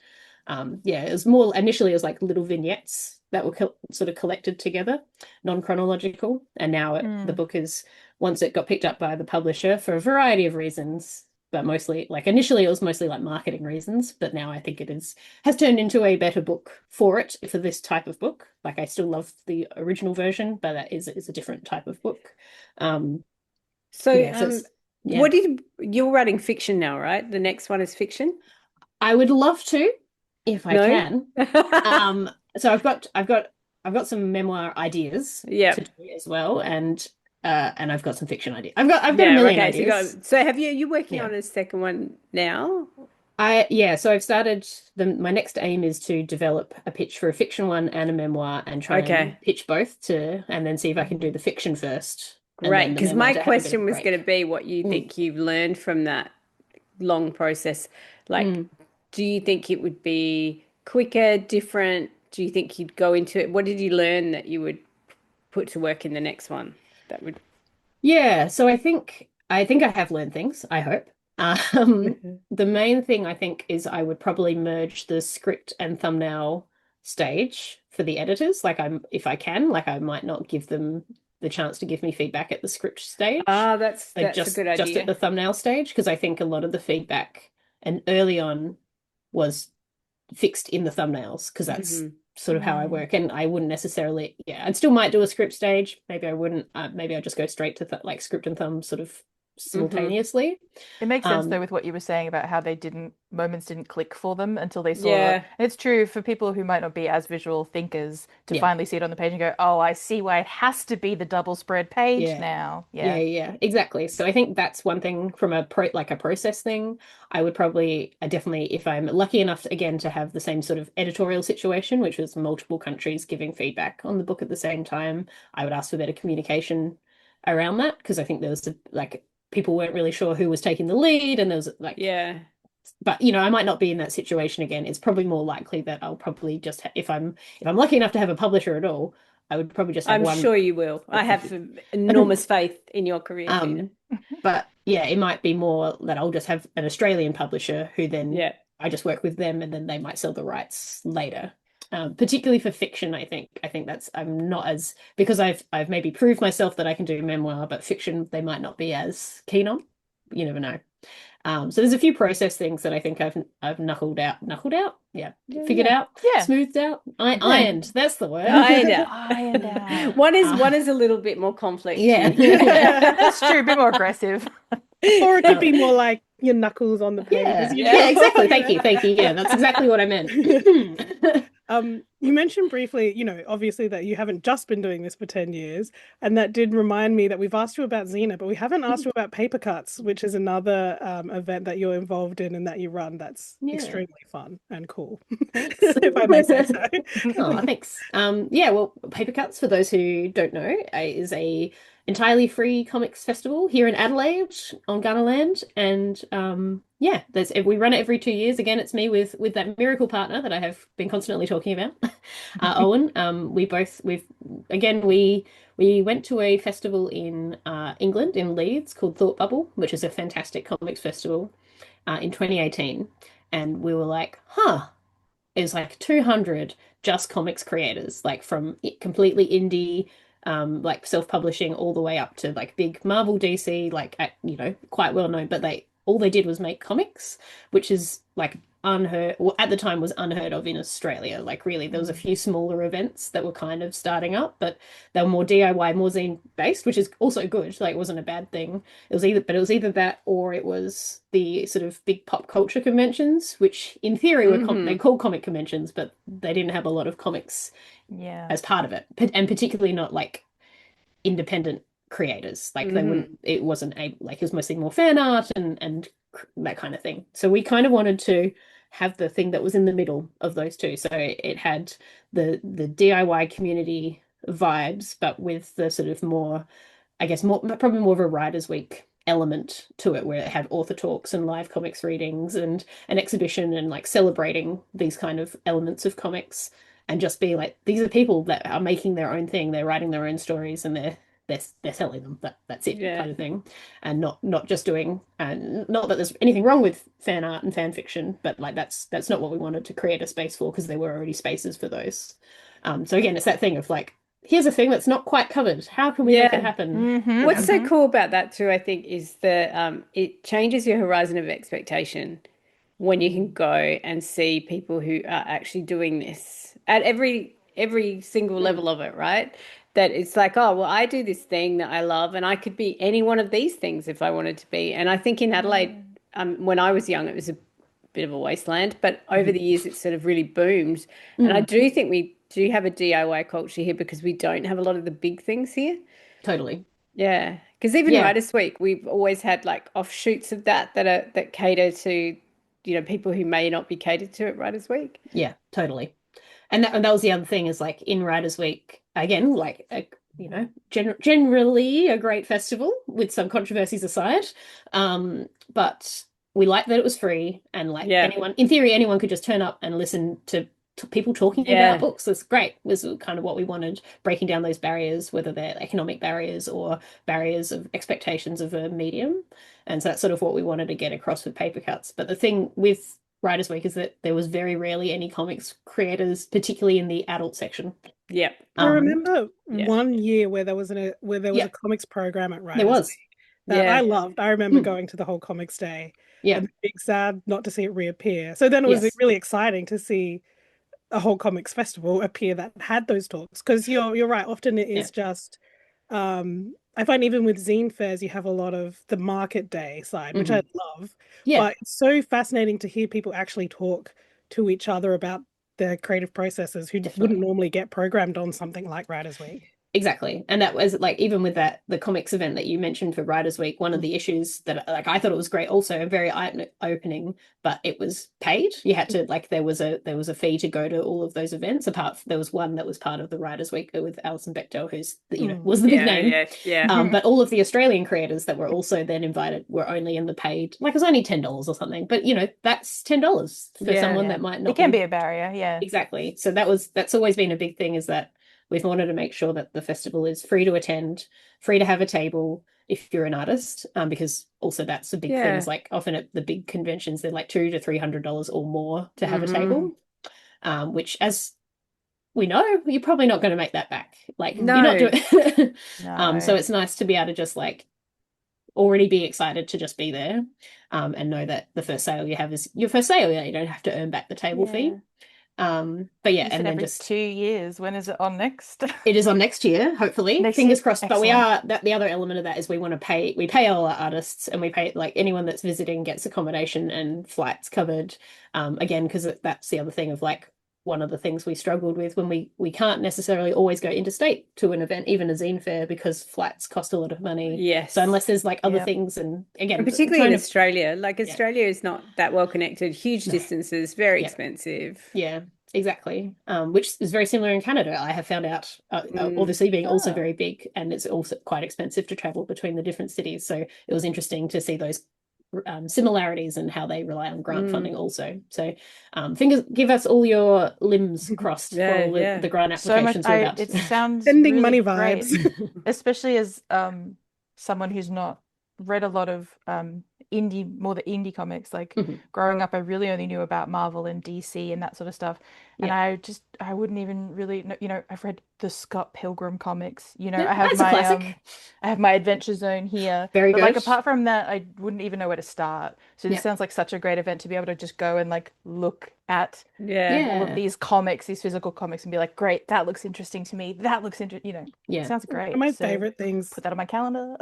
it was more, initially it was like little vignettes that were sort of collected together, non-chronological. And now the book is, once it got picked up by the publisher for a variety of reasons, but mostly like initially it was mostly like marketing reasons, but now I think it has turned into a better book for this type of book. Like I still love the original version, but that is a different type of book. You're writing fiction now, right? The next one is fiction? I would love to, if I can. So I've got some memoir ideas to do as well, and I've got some fiction ideas. I've got a million ideas. So have you working on a second one now? So I've started my next aim is to develop a pitch for a fiction one and a memoir and try and pitch both and then see if I can do the fiction first. Great, because my question was going to be what you think you've learned from that long process. Like, do you think it would be quicker, different? Do you think you'd go into it? What did you learn that you would put to work in the next one? that would. Yeah, so I think I have learned things, I hope. The main thing I think is I would probably merge the script and thumbnail stage for the editors. Like if I can, like I might not give them the chance to give me feedback at the script stage. That's Like a good just at idea. the thumbnail stage, because I think a lot of the feedback and early on was fixed in the thumbnails, because that's Mhm. sort of how I work. And I wouldn't necessarily, yeah, I still might do a script stage. Maybe I wouldn't. Maybe I'll just go straight to like script and thumb sort of simultaneously. It makes sense though Um, with what you were saying about how moments didn't click for them until they saw. Yeah. And it's true for people who might not be as visual thinkers to Yeah. finally see it on the page and go, "Oh, I see why it has to be the double spread page Yeah. now." Yeah, Yeah. exactly. So I think that's one thing from a process thing. I would probably, I definitely, if I'm lucky enough again to have the same sort of editorial situation, which was multiple countries giving feedback on the book at the same time, I would ask for better communication around that, because I think there was like people weren't really sure who was taking the lead, and there was like, Yeah. but I might not be in that situation again. It's probably more likely that I'll probably just if I'm lucky enough to have a publisher at all, I would probably just have I'm one. sure you will. I have enormous faith in your career, Gina. But yeah, it might be more that I'll just have an Australian publisher who then Yeah. I just work with them, and then they might sell the rights later. Particularly for fiction, I think that's I'm not as, because I've maybe proved myself that I can do memoir, but fiction they might not be as keen on. You never know. So there's a few process things that I think I've knuckled out, yeah, figured out, Yeah. smoothed out, ironed. That's the word. Ironed Ironed out. One is a little bit more complex. Yeah. That's true, a bit more aggressive. Or it could be more like your knuckles on the page. Yeah, Yeah. exactly. Thank you. Yeah, that's exactly what I meant. You mentioned briefly, obviously that you haven't just been doing this for 10 years, and that did remind me that we've asked you about Xena, but we haven't asked you about Paper Cuts, which is another event that you're involved in and that you run that's extremely fun and cool, if I may say so. Oh, thanks. Yeah, well, Paper Cuts, for those who don't know, is a entirely free comics festival here in Adelaide on Gunnerland, and yeah, we run it every 2 years. Again, it's me with that miracle partner that I have been constantly talking about, Owen. We went to a festival in England, in Leeds, called Thought Bubble, which is a fantastic comics festival, in 2018, and we were like, huh. It was like 200 just comics creators, like from completely indie, like self-publishing, all the way up to like big Marvel, DC, like quite well known. But all they did was make comics, which is like unheard, well, at the time was unheard of in Australia. Like really, there was a few smaller events that were kind of starting up, but they were more DIY, more zine based, which is also good. Like it wasn't a bad thing. It was either that, or it was the sort of big pop culture conventions, which in theory were they're called comic conventions, but they didn't have a lot of comics as part of it, and particularly not like independent creators. Like they wouldn't. It wasn't like it was mostly more fan art and that kind of thing. So we kind of wanted to have the thing that was in the middle of those two. So it had the DIY community vibes, but with the sort of more, I guess, probably more of a writers' week element to it, where it had author talks and live comics readings and an exhibition, and like celebrating these kind of elements of comics, and just be like, these are people that are making their own thing, they're writing their own stories, and they're selling them. That's it, kind of thing, and not just doing. And not that there's anything wrong with fan art and fan fiction, but like that's not what we wanted to create a space for, because there were already spaces for those. So again, it's that thing of like, here's a thing that's not quite covered. How can we make it happen? What's so cool about that too, I think, is that it changes your horizon of expectation when you can go and see people who are actually doing this at every single level of it, right? That it's like, oh, well, I do this thing that I love, and I could be any one of these things if I wanted to be. And I think in Adelaide, when I was young, it was a bit of a wasteland, but over the years, it's sort of really boomed. And I do think we do have a DIY culture here, because we don't have a lot of the big things here. Totally. Yeah, because even Writers' Week, we've always had like offshoots of that cater to, people who may not be catered to at Writers' Week. Yeah, totally. And that was the other thing, is like in Writers' Week, again, like generally a great festival with some controversies aside, but we liked that it was free, and like anyone, in theory, anyone could just turn up and listen to people talking about books. That's great. Was kind of what we wanted, breaking down those barriers, whether they're economic barriers or barriers of expectations of a medium. And so that's sort of what we wanted to get across with Paper Cuts. But the thing with Writers Week is that there was very rarely any comics creators, particularly in the adult section. Yep. I remember one year where there was a comics program at Writers Week that I loved. I remember going to the whole comics day and being sad not to see it reappear. So then it was really exciting to see a whole comics festival appear that had those talks, because you're right, often it is just I find even with zine fairs you have a lot of the market day side, which I love, but it's so fascinating to hear people actually talk to each other about their creative processes who wouldn't normally get programmed on something like Writers Week. Exactly. And that was like, even with that, the comics event that you mentioned for Writers Week, one of the issues that like I thought it was great, also very eye-opening, but it was paid. You had to like, there was a fee to go to all of those events. There was one that was part of the Writers Week with Alison Bechdel, who's was the big name. But all of the Australian creators that were also then invited were only in the paid, like it was only $10 or something. But that's $10 for someone that might not. It can be a barrier, Exactly. So that's always been a big thing, is that we've wanted to make sure that the festival is free to attend, free to have a table if you're an artist, because also that's a big thing. Is like often at the big conventions, they're like $200 to $300 or more to have a table, which, as we know, you're probably not going to make that back. Like you're not doing. So it's nice to be able to just like already be excited to just be there, and know that the first sale you have is your first sale. You don't have to earn back the table fee. But yeah, and then every just 2 years. When is it on next? It is on next year, hopefully. Fingers crossed. Excellent. But the other element of that is we pay all our artists, and we pay like anyone that's visiting gets accommodation and flights covered. Again, because that's the other thing of like, one of the things we struggled with when we can't necessarily always go interstate to an event, even a zine fair, because flights cost a lot of money. Yes. So unless there's like other things, and again, and particularly in Australia, like Australia is not that well connected, huge distances, very expensive. Yeah, exactly. Which is very similar in Canada. I have found out, obviously being also very big, and it's also quite expensive to travel between the different cities. So it was interesting to see those similarities and how they rely on grant funding also. So give us all your limbs crossed for all the grant applications. So much, it sounds sending really money great, vibes. especially as someone who's not read a lot of more the indie comics. Like growing up, I really only knew about Marvel and DC and that sort of stuff. And I wouldn't even really know, I've read the Scott Pilgrim comics. I have I have my Adventure Zone here. Very but good. like apart from that, I wouldn't even know where to start. So this sounds like such a great event to be able to just go and like look at all of these comics, these physical comics, and be like, great, that looks interesting to me. That looks interesting. It sounds great. One of my favorite things. Put that on my calendar.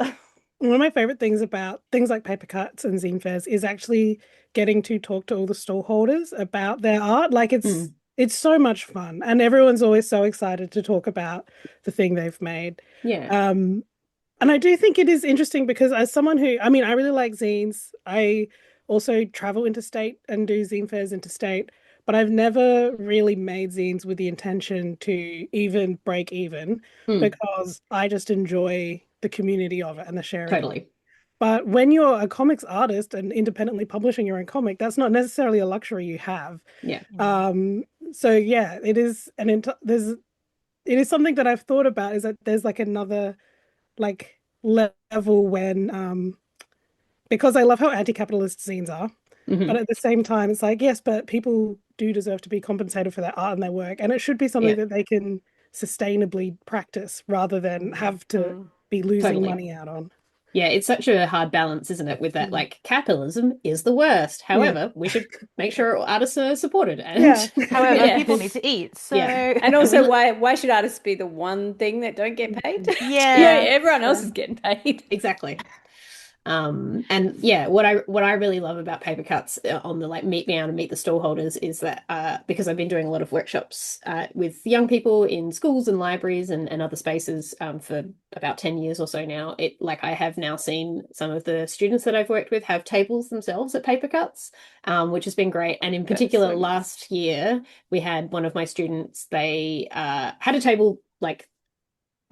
One of my favorite things about things like Paper Cuts and zine fairs is actually getting to talk to all the stallholders about their art. Like it's so much fun, and everyone's always so excited to talk about the thing they've made. And I do think it is interesting because as someone who, I really like zines. I also travel interstate and do zine fairs interstate, but I've never really made zines with the intention to even break even, because I just enjoy the community of it and the sharing. Totally. But when you're a comics artist and independently publishing your own comic, that's not necessarily a luxury you have. So yeah, it is it is something that I've thought about, is that there's like another like level when because I love how anti-capitalist zines are, but at the same time it's like, yes, but people do deserve to be compensated for their art and their work, and it should be something that they can sustainably practice rather than have to be losing money out on. Yeah, it's such a hard balance, isn't it? With that, like, capitalism is the worst. However, we should make sure artists are supported. And however, people need to eat. So and also, why should artists be the one thing that don't get paid? Everyone else is getting paid. Exactly. And yeah, what I really love about Paper Cuts on the like meet me out and meet the stallholders is that because I've been doing a lot of workshops with young people in schools and libraries and other spaces for about 10 years or so now, I have now seen some of the students that I've worked with have tables themselves at Paper Cuts, which has been great. And in particular, last year we had one of my students, they had a table, like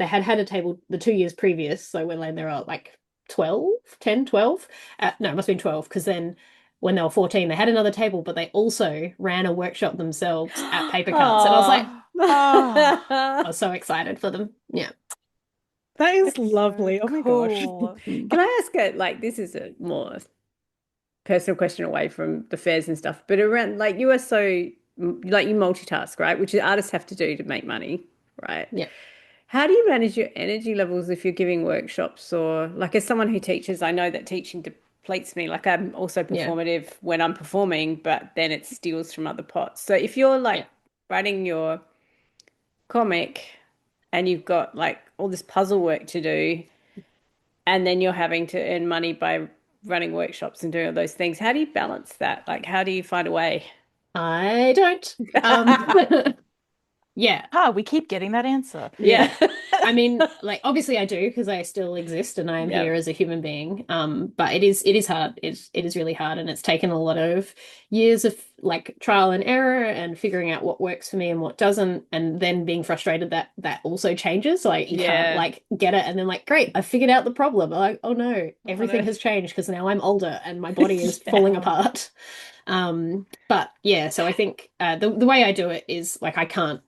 they had a table the 2 years previous, so when they were like 12. No, it must have been 12, because then when they were 14, they had another table, but they also ran a workshop themselves at Paper Cuts. And I was like, I was so excited for them. Yeah. That is It's so lovely. Oh my gosh. cool. Can I ask it, like, this is a more personal question away from the fairs and stuff, but around, like, you are so, like, you multitask, right? Which artists have to do to make money, right? Yeah. How do you manage your energy levels if you're giving workshops, or like, as someone who teaches, I know that teaching depletes me. Like, I'm also performative when I'm performing, but then it steals from other pots. So if you're like writing your comic and you've got like all this puzzle work to do, and then you're having to earn money by running workshops and doing all those things, how do you balance that? Like, how do you find a way? I don't. Yeah. We keep getting that answer. Yeah. I mean, like, obviously I do, because I still exist and I am here as a human being. But it is hard. It is really hard, and it's taken a lot of years of like trial and error and figuring out what works for me and what doesn't, and then being frustrated that that also changes. Like, you can't like get it and then like, great, I figured out the problem. Like, oh no, everything has changed because now I'm older and my body is falling apart. But yeah, so I think the way I do it is like I can't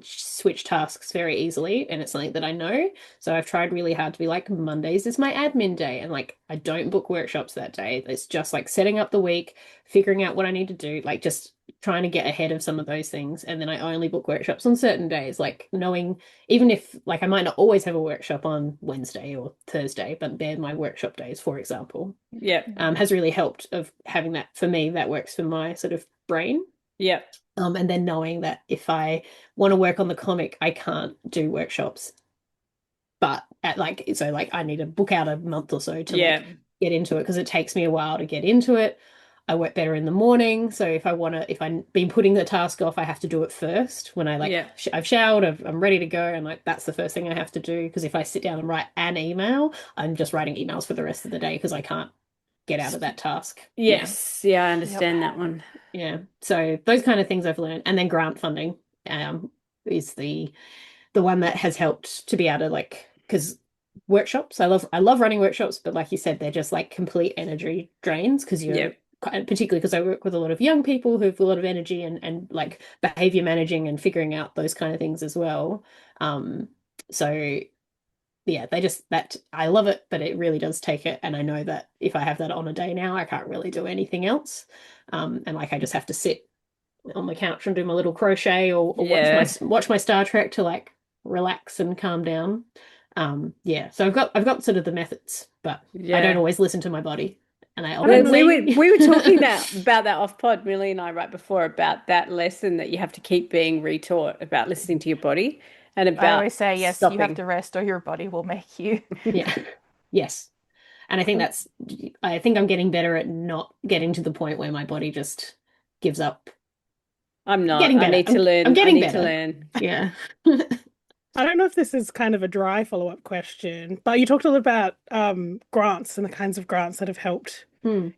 switch tasks very easily, and it's something that I know. So I've tried really hard to be like, Mondays is my admin day, and like I don't book workshops that day. It's just like setting up the week, figuring out what I need to do, like just trying to get ahead of some of those things. And then I only book workshops on certain days, like knowing, even if like I might not always have a workshop on Wednesday or Thursday, but they're my workshop days, for example. Has really helped of having that. For me, that works for my sort of brain. And then knowing that if I want to work on the comic, I can't do workshops, but at like, so like I need to book out a month or so to like get into it, because it takes me a while to get into it. I work better in the morning. So if I've been putting the task off, I have to do it first when I like, I've showered, I'm ready to go. And like, that's the first thing I have to do. Because if I sit down and write an email, I'm just writing emails for the rest of the day, because I can't get out of that task. I understand that one. So those kind of things I've learned. And then grant funding is the one that has helped to be able to like, because workshops, I love running workshops, but like you said, they're just like complete energy drains, because you're particularly because I work with a lot of young people who have a lot of energy and like behavior managing and figuring out those kind of things as well. So yeah, that I love it, but it really does take it. And I know that if I have that on a day now, I can't really do anything else. And like I just have to sit on the couch and do my little crochet or watch my Star Trek to like relax and calm down. So I've got sort of the methods, but I don't always listen to my body. And we were talking about that off pod, Millie and I, right before, about that lesson that you have to keep being retaught about listening to your body, and about I always say stopping. You have to rest or your body will make you. Yes. And I think I'm getting better at not getting to the point where my body just gives up. I'm not. I need to learn. I'm getting better. To learn. Yeah. I don't know if this is kind of a dry follow-up question, but you talked a lot about grants and the kinds of grants that have helped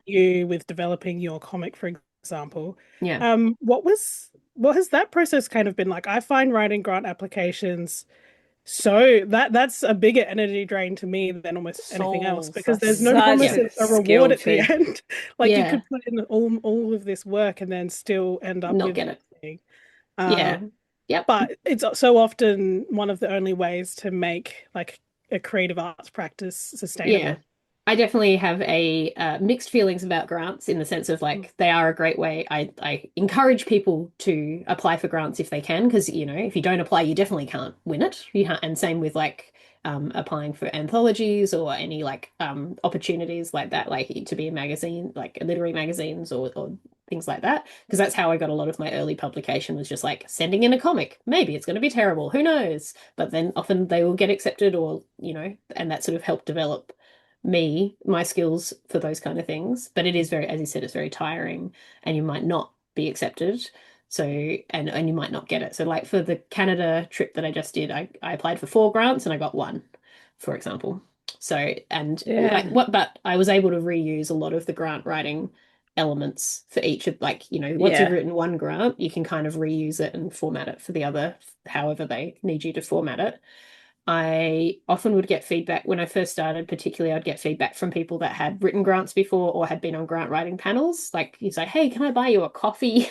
you with developing your comic, for example. What has that process kind of been like? I find writing grant applications, so that's a bigger energy drain to me than almost anything else, because there's no promise of a reward at the end. Like you could put in all of this work and then still end up not get it. But it's so often one of the only ways to make like a creative arts practice sustainable. I definitely have a mixed feelings about grants, in the sense of like they are a great way. I encourage people to apply for grants if they can, because if you don't apply, you definitely can't win it. And same with like applying for anthologies or any like opportunities like that, like to be a magazine, like literary magazines or things like that, because that's how I got a lot of my early publication, was just like sending in a comic. Maybe it's going to be terrible, who knows, but then often they will get accepted, or and that sort of helped develop my skills for those kind of things. But it is very, as you said, it's very tiring, and you might not be accepted, so and you might not get it. So like for the Canada trip that I just did, I applied for 4 grants and I got 1, for example. So but I was able to reuse a lot of the grant writing elements for each of, like, once you've written 1 grant, you can kind of reuse it and format it for the other, however they need you to format it. I often would get feedback when I first started, particularly I'd get feedback from people that had written grants before or had been on grant writing panels. Like you say, hey, can I buy you a coffee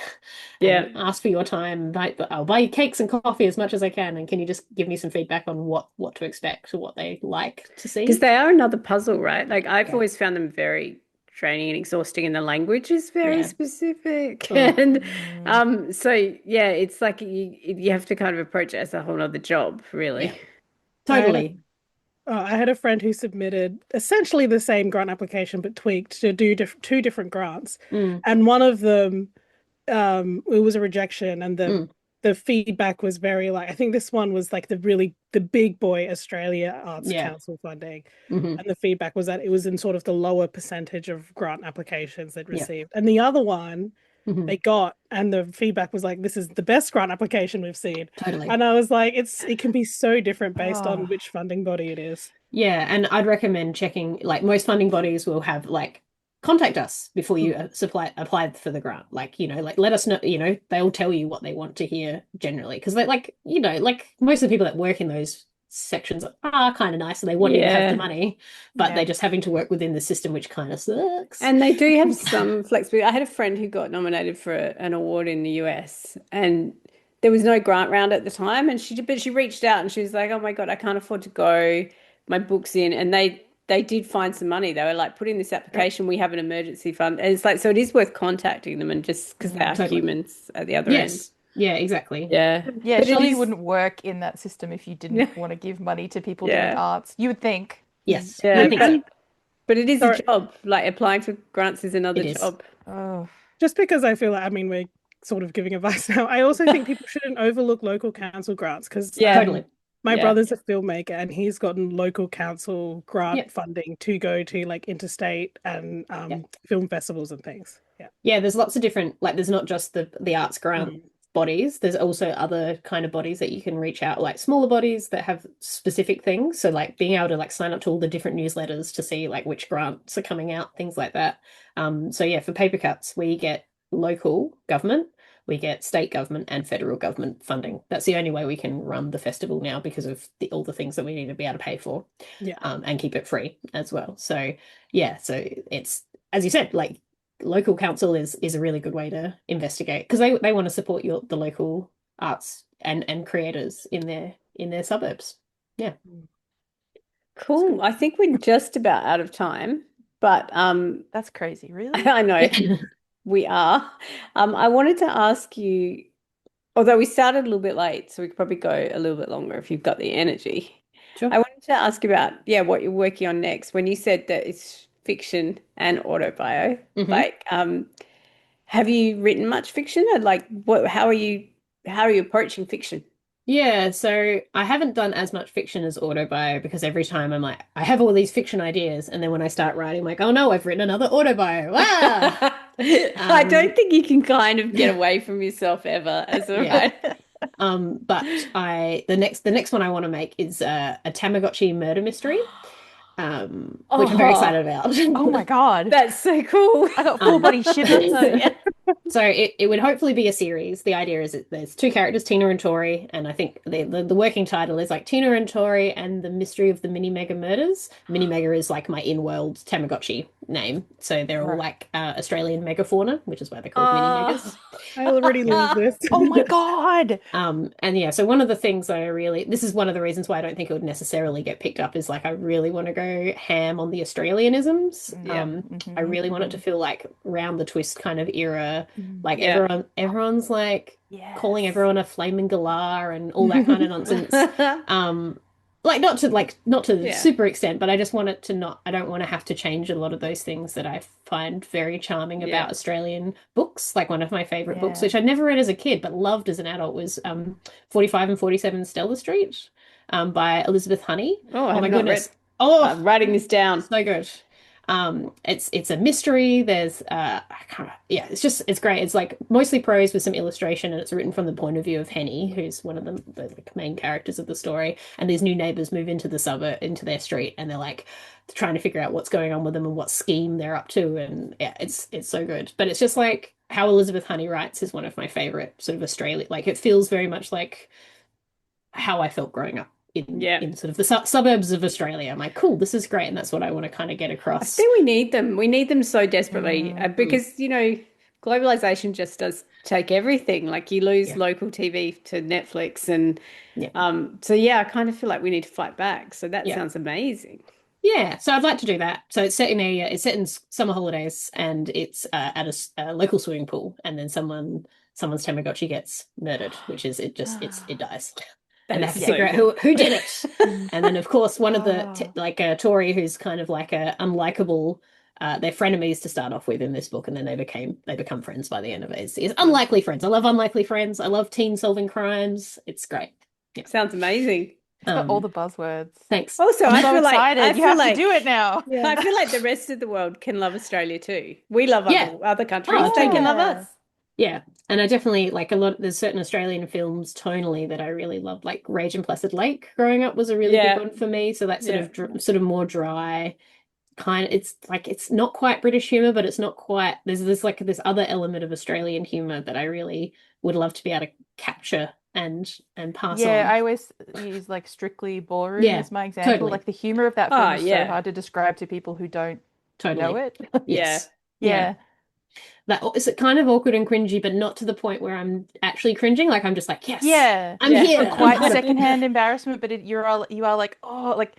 Yeah. and ask for your time? I'll buy you cakes and coffee as much as I can. And can you just give me some feedback on what to expect or what they like to Because see? they are another puzzle, right? Like I've Yeah. always found them very draining and exhausting, and the language is very Yeah. specific. Oh. And so yeah, it's like you have to kind of approach it as a whole other job, really. Yeah. Totally. I had a friend who submitted essentially the same grant application but tweaked to do two different grants, Mm, and one of them it was a rejection, and mm, the feedback was very like, I think this one was like the big boy Australia Arts yeah. Council funding, Hmm. and the feedback was that it was in sort of the lower percentage of grant applications they'd Yeah. received, and the other one Hmm. they got, and the feedback was like, this is the best grant application we've seen. Totally. And I was like, it can be so different based on Oh. which funding body it is. Yeah, and I'd recommend checking, like most funding bodies will have like contact us before you apply for the grant. Like, like let us know, they'll tell you what they want to hear generally. Because they like, like most of the people that work in those sections are kind of nice and they want you to have the money, but Yeah. they're just having to work within the system, which kind of sucks. And they do have some flexibility. I had a friend who got nominated for an award in the US, and there was no grant round at the time. And she reached out and she was like, "Oh my God, I can't afford to go. My book's in." And they did find some money. They were like, "Put in this application. We have an emergency fund." And it's like, so it is worth contacting them, and just because they are Totally. humans at the other Yes. end. Yeah, exactly. Yeah. Yeah, But it surely is- you wouldn't work in that system if you didn't want to give money to people doing Yeah. arts. You would think. Yes. Yeah, I think so. but it is Sorry. a job. Like applying for grants is another It is. job. Oh, Just because I feel like, I mean, we're sort of giving advice now. I also think people shouldn't overlook local council grants, because Yeah. Totally. my Yeah. brother's a filmmaker and he's gotten local council grant Yep. funding to go to like interstate and film festivals and things. Yeah. Yeah, there's lots of different, like there's not just the arts grant bodies, there's also other kind of bodies that you can reach out, like smaller bodies that have specific things. So like being able to like sign up to all the different newsletters to see like which grants are coming out, things like that. So yeah, for paper cuts, we get local government, we get state government and federal government funding. That's the only way we can run the festival now because of all the things that we need to be able to pay for, and keep it free as well. So yeah, so it's, as you said, like local council is a really good way to investigate, because they want to support the local arts and creators in their suburbs. Yeah. Cool. I think we're just about out of time, but that's crazy, really? I know we are. I wanted to ask you, although we started a little bit late, so we could probably go a little bit longer if you've got the energy. Sure. I wanted to ask about, what you're working on next. When you said that it's fiction and autobio, like, have you written much fiction? And like, how are you approaching fiction? Yeah, so I haven't done as much fiction as autobio, because every time I'm like, I have all these fiction ideas, and then when I start writing, I'm like, oh no, I've written another autobio. Ah! I don't think you can kind of get away from yourself ever as a writer. But the next one I want to make is a Tamagotchi murder mystery, which I'm very excited about. Oh my God. That's so cool. I got full body shivers. So it would hopefully be a series. The idea is that there's two characters, Tina and Tori, and I think the working title is like Tina and Tori and the Mystery of the Mini Mega Murders. Mini Mega is like my in-world Tamagotchi name. So they're all like Australian megafauna, which is why they're called Mini Megas. I already love this. Oh my God. And yeah, so one of the things this is one of the reasons why I don't think it would necessarily get picked up, is like I really want to go ham on the Australianisms. I really want it to feel like round the twist kind of era. Like everyone's like calling everyone a flaming galah and all that kind of nonsense. Like not to super extent, but I just want it to I don't want to have to change a lot of those things that I find very charming about Australian books. Like one of my favorite books, which I'd never read as a kid but loved as an adult, was 45 and 47 Stella Street by Elizabeth Honey. Oh my goodness. I'm writing this down. So good. It's a mystery. There's it's great. It's like mostly prose with some illustration, and it's written from the point of view of Henny, who's one of the like main characters of the story. And these new neighbors move into the suburb, into their street, and they're like trying to figure out what's going on with them and what scheme they're up to. And yeah, it's so good. But it's just like how Elizabeth Honey writes is one of my favorite sort of Australian. Like it feels very much like how I felt growing up in sort of the suburbs of Australia. I'm like, cool, this is great, and that's what I want to kind of get I across. think we need them. We need them so desperately because, globalization just does take everything. Like you lose local TV to Netflix and so I kind of feel like we need to fight back. So that sounds amazing. Yeah, so I'd like to do that. So it's set in summer holidays, and it's at a local swimming pool, and then someone's Tamagotchi gets murdered, which is it dies. And they have to figure out who did it. And then, of course, one of the Tori, who's kind of like a unlikable, they're frenemies to start off with in this book, and then they become friends by the end of it. It's unlikely friends. I love unlikely friends. I love teen solving crimes. It's great. Yeah. Sounds amazing. It's got all the buzzwords. Thanks. Also, I'm I so feel excited. like You have to do it now. Yeah. I feel like the rest of the world can love Australia too. We love other countries. Oh, They can totally. love us. Yeah, and I definitely like there's certain Australian films tonally that I really loved, like Rage and Placid Lake growing up was a really good one for me. So that's sort of more dry kind of, it's not quite British humor, but it's not quite, there's this other element of Australian humor that I really would love to be able to capture and pass on. I always use like Strictly Ballroom as my example. Totally. Like the humor of that film is so hard to describe to people who don't know it. Yes. Yeah. That it's kind of awkward and cringy, but not to the point where I'm actually cringing. Like I'm just like, yes, I'm here. Quite secondhand embarrassment, but you are like, oh, like,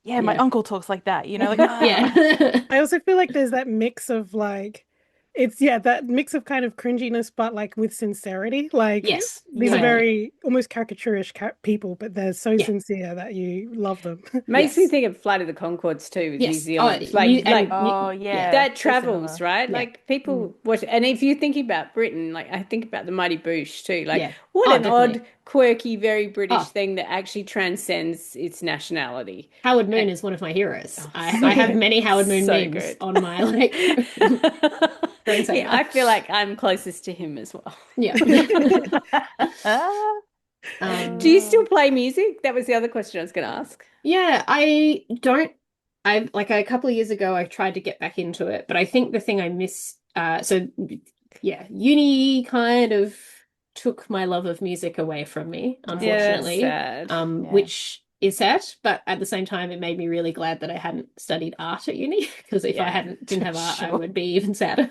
my uncle talks like that, like, yeah. I also feel like there's that mix of like, that mix of kind of cringiness, but like with sincerity. Like, these are very almost caricaturish people, but they're so sincere that you love them. Makes me think of Flight of the Conchords too, with New Zealand. That travels, right? Yeah. Like people watch, and if you're thinking about Britain, like I think about the Mighty Boosh too. Like what an odd, quirky, very British thing that actually transcends its nationality. Howard Moon is one of my heroes. I have many Howard Moon memes on my like. I feel like I'm closest to him as well. Yeah. Do you still play music? That was the other question I was going to ask. Yeah, I don't. I like a couple of years ago I tried to get back into it, but I think the thing I miss uni kind of took my love of music away from me, unfortunately. Yeah, that's sad. Which is sad, but at the same time it made me really glad that I hadn't studied art at uni, because if I didn't have art, I would be even sadder.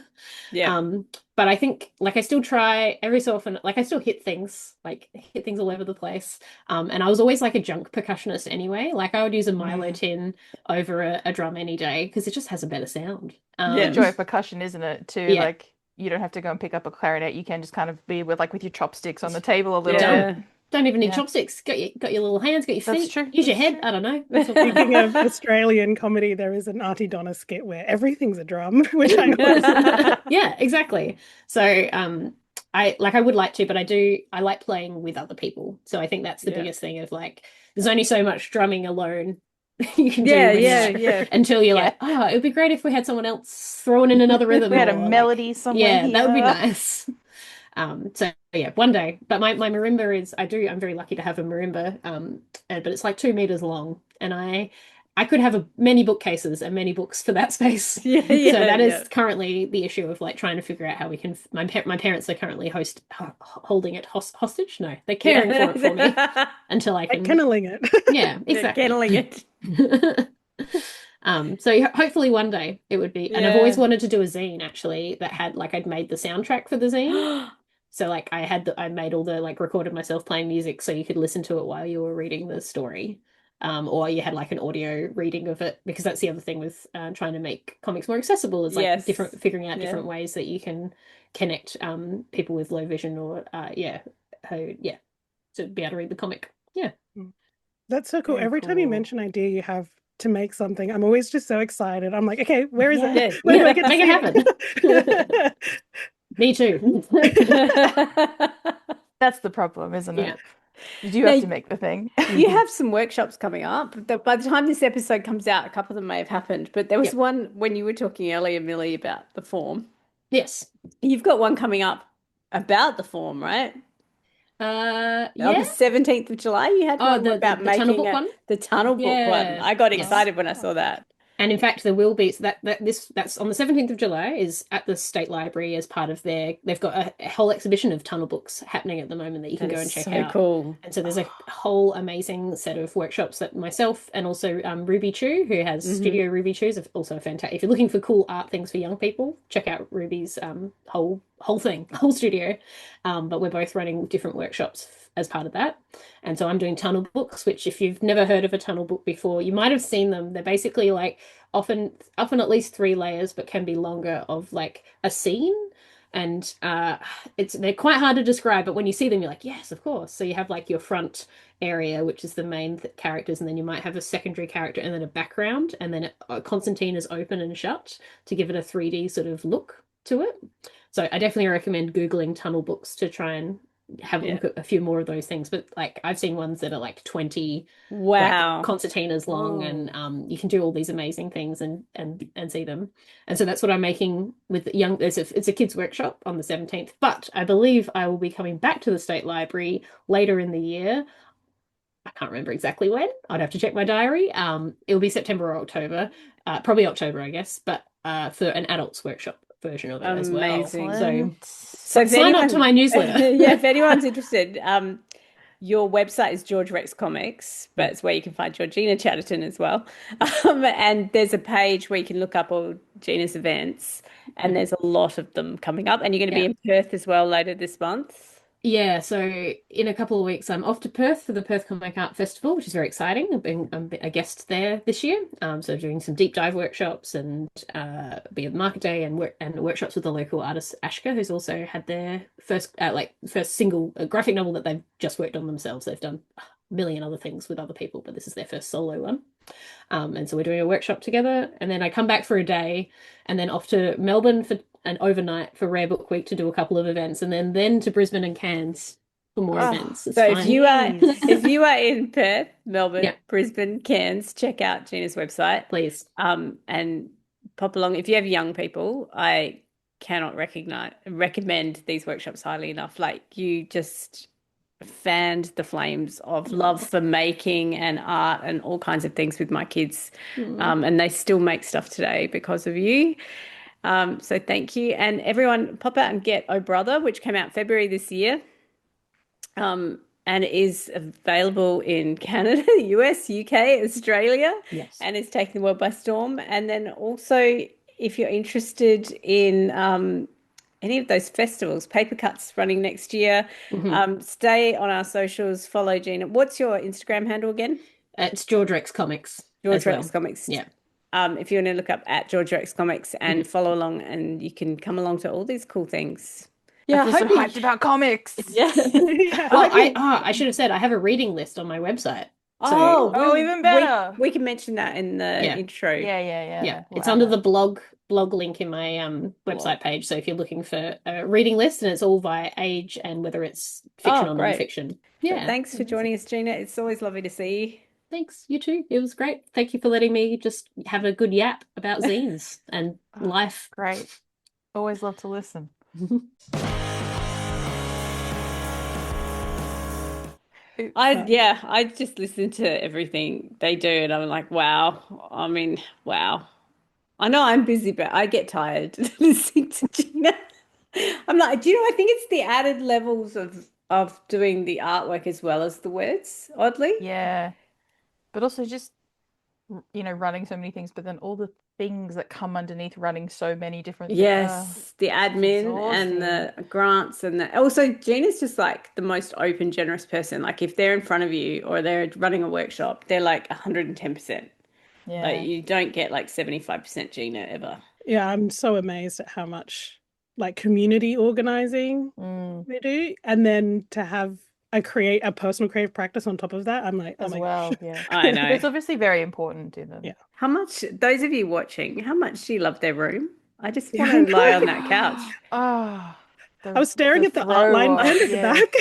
But I think like I still try every so often, like I still hit things all over the place. And I was always like a junk percussionist anyway. Like I would use a Milo tin over a drum any day because it just has a better sound. The joy of percussion, isn't it? Too like you don't have to go and pick up a clarinet. You can just kind of be with your chopsticks on the table a little. Don't even need chopsticks. Got your little hands, got your feet. That's true. Use your head. I don't know. Speaking of Australian comedy, there is an Auntie Donna skit where everything's a drum, which I know. Yeah, exactly. So I would like to, but I like playing with other people. So I think that's the biggest thing of like there's only so much drumming alone you can do until you're like, oh, it would be great if we had someone else throwing in another rhythm. We had a melody somewhere. That would be nice. One day. But my marimba is I'm very lucky to have a marimba. But it's like 2 meters long, and I could have many bookcases and many books for that space. So that is currently the issue of like trying to figure out how we can. My parents are currently holding it hostage. No, they're caring for it for me until I can kenneling it. Yeah, exactly. Kenneling it. So hopefully one day it would be, and I've always wanted to do a zine actually that had like I'd made the soundtrack for the zine. So like I made all the like recorded myself playing music so you could listen to it while you were reading the story. Or you had like an audio reading of it, because that's the other thing with trying to make comics more accessible is like figuring out different ways that you can connect people with low vision or to be able to read the comic. Yeah. That's so cool. Every time you mention an idea you have to make something, I'm always just so excited. I'm like, okay, where is it? When do I get to make it happen? Me too. That's the problem, isn't it? You do have to make the thing. You have some workshops coming up. By the time this episode comes out, a couple of them may have happened. But there was one when you were talking earlier, Millie, about the form. Yes. You've got one coming up about the form, right? On the 17th of July, you had one about the making tunnel book one? the tunnel book one. I got excited when I saw that. And in fact, there will be, so that's on the 17th of July, is at the State Library as part of they've got a whole exhibition of tunnel books happening at the moment that you can go and check out. Cool. And so there's a whole amazing set of workshops that myself and also Ruby Choo, who has Studio Ruby Choo, is also a fantastic. If you're looking for cool art things for young people, check out Ruby's whole studio. But we're both running different workshops as part of that. And so I'm doing tunnel books, which if you've never heard of a tunnel book before, you might have seen them. They're basically like often at least 3 layers, but can be longer, of like a scene. And they're quite hard to describe, but when you see them, you're like, yes, of course. So you have like your front area, which is the main characters, and then you might have a secondary character and then a background, and then Constantine is open and shut to give it a 3D sort of look to it. So I definitely recommend Googling tunnel books to try and have a look at a few more of those things. But like I've seen ones that are like 20 concertinas long, and you can do all these amazing things and see them. And so that's what I'm making with young. It's a kids workshop on the 17th, but I believe I will be coming back to the State Library later in the year. I can't remember exactly when. I'd have to check my diary. It'll be September or October, probably October, I guess, but for an adults workshop version of it as well. Amazing. So sign up to my newsletter. Yeah, if anyone's interested, your website is George Rex Comics, but it's where you can find Georgina Chadderton as well. And there's a page where you can look up all Gina's events, and there's a lot of them coming up. And you're going to be in Perth as well later this month. Yeah, so in a couple of weeks, I'm off to Perth for the Perth Comic Art Festival, which is very exciting. I'm a guest there this year, so doing some deep dive workshops and be at the market day and workshops with the local artist Ashka, who's also had their first single graphic novel that they've just worked on themselves. They've done a million other things with other people, but this is their first solo one. And so we're doing a workshop together, and then I come back for a day, and then off to Melbourne for an overnight for Rare Book Week to do a couple of events, and then to Brisbane and Cairns for more events. So if you are in Perth, Melbourne, Brisbane, Cairns, check out Gina's website, please, and pop along. If you have young people, I cannot recommend these workshops highly enough. Like, you just fanned the flames of love for making and art and all kinds of things with my kids, and they still make stuff today because of you. So thank you. And everyone, pop out and get Oh Brother, which came out February this year, and is available in Canada, US, UK, Australia, and is taking the world by storm. And then also, if you're interested in any of those festivals, Paper Cuts running next year, stay on our socials, follow Gina. What's your Instagram handle again? It's George Rex Comics. George Rex Comics. Yeah. If you want to look up at George Rex Comics and follow along, and you can come along to all these cool things. Yeah, I feel so hyped about comics. Yeah. I should have said I have a reading list on my website. So even better. We can mention that in the intro. Yeah. Yeah, it's under the blog link in my website page. So if you're looking for a reading list, and it's all via age and whether it's fiction or non-fiction. Yeah. So thanks for joining us, Gina. It's always lovely to see you. Thanks, you too. It was great. Thank you for letting me just have a good yap about zines and life. Great. Always love to listen. I just listen to everything they do, and I'm like, wow. I mean, wow. I know I'm busy, but I get tired listening to Gina. I'm like, do you know, I think it's the added levels of doing the artwork as well as the words, oddly. Yeah. But also just, running so many things, but then all the things that come underneath running so many different things. Yes, the admin and the grants and also Gina's just like the most open, generous person. Like, if they're in front of you or they're running a workshop, they're like 110%. Yeah. Like, you don't get like 75% Gina ever. Yeah, I'm so amazed at how much like community organizing we do, and then to have a personal creative practice on top of that. I'm like, as well, yeah. I know. It's obviously very important to them. Yeah. How much, those of you watching, how much do you love their room? I just want to lie on that couch. I was staring at the outline pen at the back.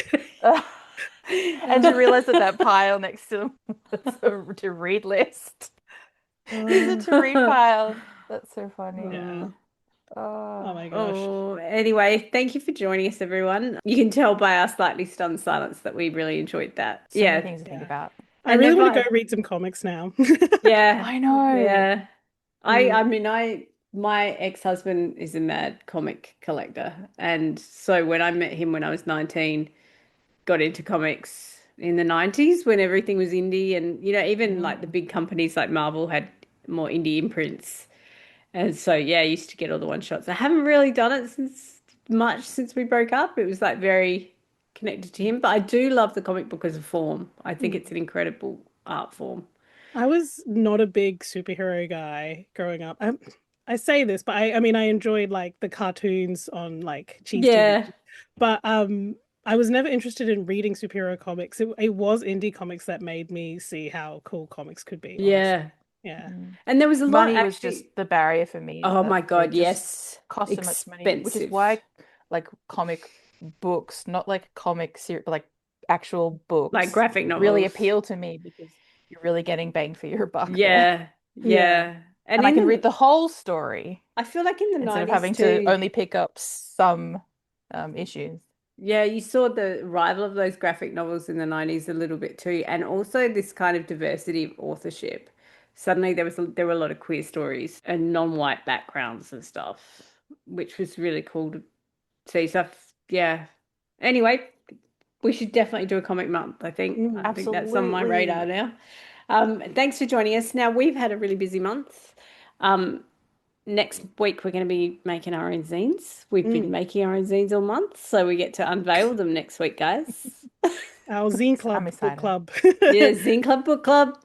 And to realise that pile next to them was a to read list. There's a to read pile. That's so funny. Yeah. Oh my gosh. Oh, anyway, thank you for joining us, everyone. You can tell by our slightly stunned silence that we really enjoyed that. So many things to think about. I really want to go read some comics now. Yeah. I know. Yeah. My ex-husband is a mad comic collector, and so when I met him when I was 19, got into comics in the 90s when everything was indie, and even like the big companies like Marvel had more indie imprints. And so I used to get all the one shots. I haven't really done it since we broke up. It was like very connected to him, but I do love the comic book as a form. I think it's an incredible art form. I was not a big superhero guy growing up. I say this, but I mean I enjoyed like the cartoons on like Cheese TV. But I was never interested in reading superhero comics. It was indie comics that made me see how cool comics could be, honestly. Yeah. And there was a lot Money was just the barrier for me. Oh my God, yes. Cost so much money, which is why like comic books, not like comic series, but like actual books, like graphic novels, really appeal to me because you're really getting bang for your buck. Yeah. And I can read the whole story. I feel like in the 90s instead of having to only pick up some issues. Yeah, you saw the arrival of those graphic novels in the 90s a little bit too, and also this kind of diversity of authorship. Suddenly there were a lot of queer stories and non-white backgrounds and stuff, which was really cool to see stuff. Yeah. Anyway, we should definitely do a comic month, I think. I think that's on my radar now. Thanks for joining us. Now, we've had a really busy month. Next week, we're going to be making our own zines. We've been making our own zines all month, so we get to unveil them next week, guys. Our Zine Club book club. Yeah, Zine Club book club.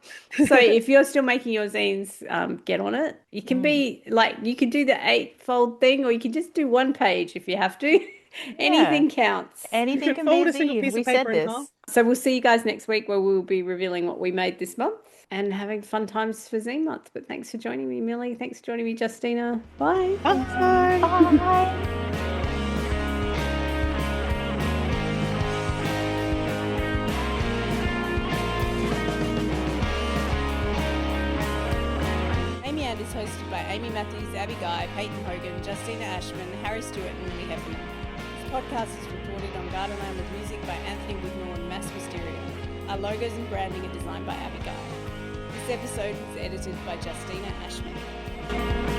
So if you're still making your zines, get on it. You can be like, you could do the 8-fold thing, or you can just do one page if you have to. Anything counts. Anything can be a zine. We said this. So we'll see you guys next week, where we'll be revealing what we made this month and having fun times for Zine Month. But thanks for joining me, Millie. Thanks for joining me, Justina. Bye. Bye. Bye. Is hosted by Amy Matthews, Abby Guy, Peyton Hogan, Justina Ashman, Harry Stewart and Lily Heffernan. This podcast is recorded on Gardenland with music by Anthony Wignall and Mass Mysterio. Our logos and branding are designed by Abby Guy. This episode was edited by Justina Ashman.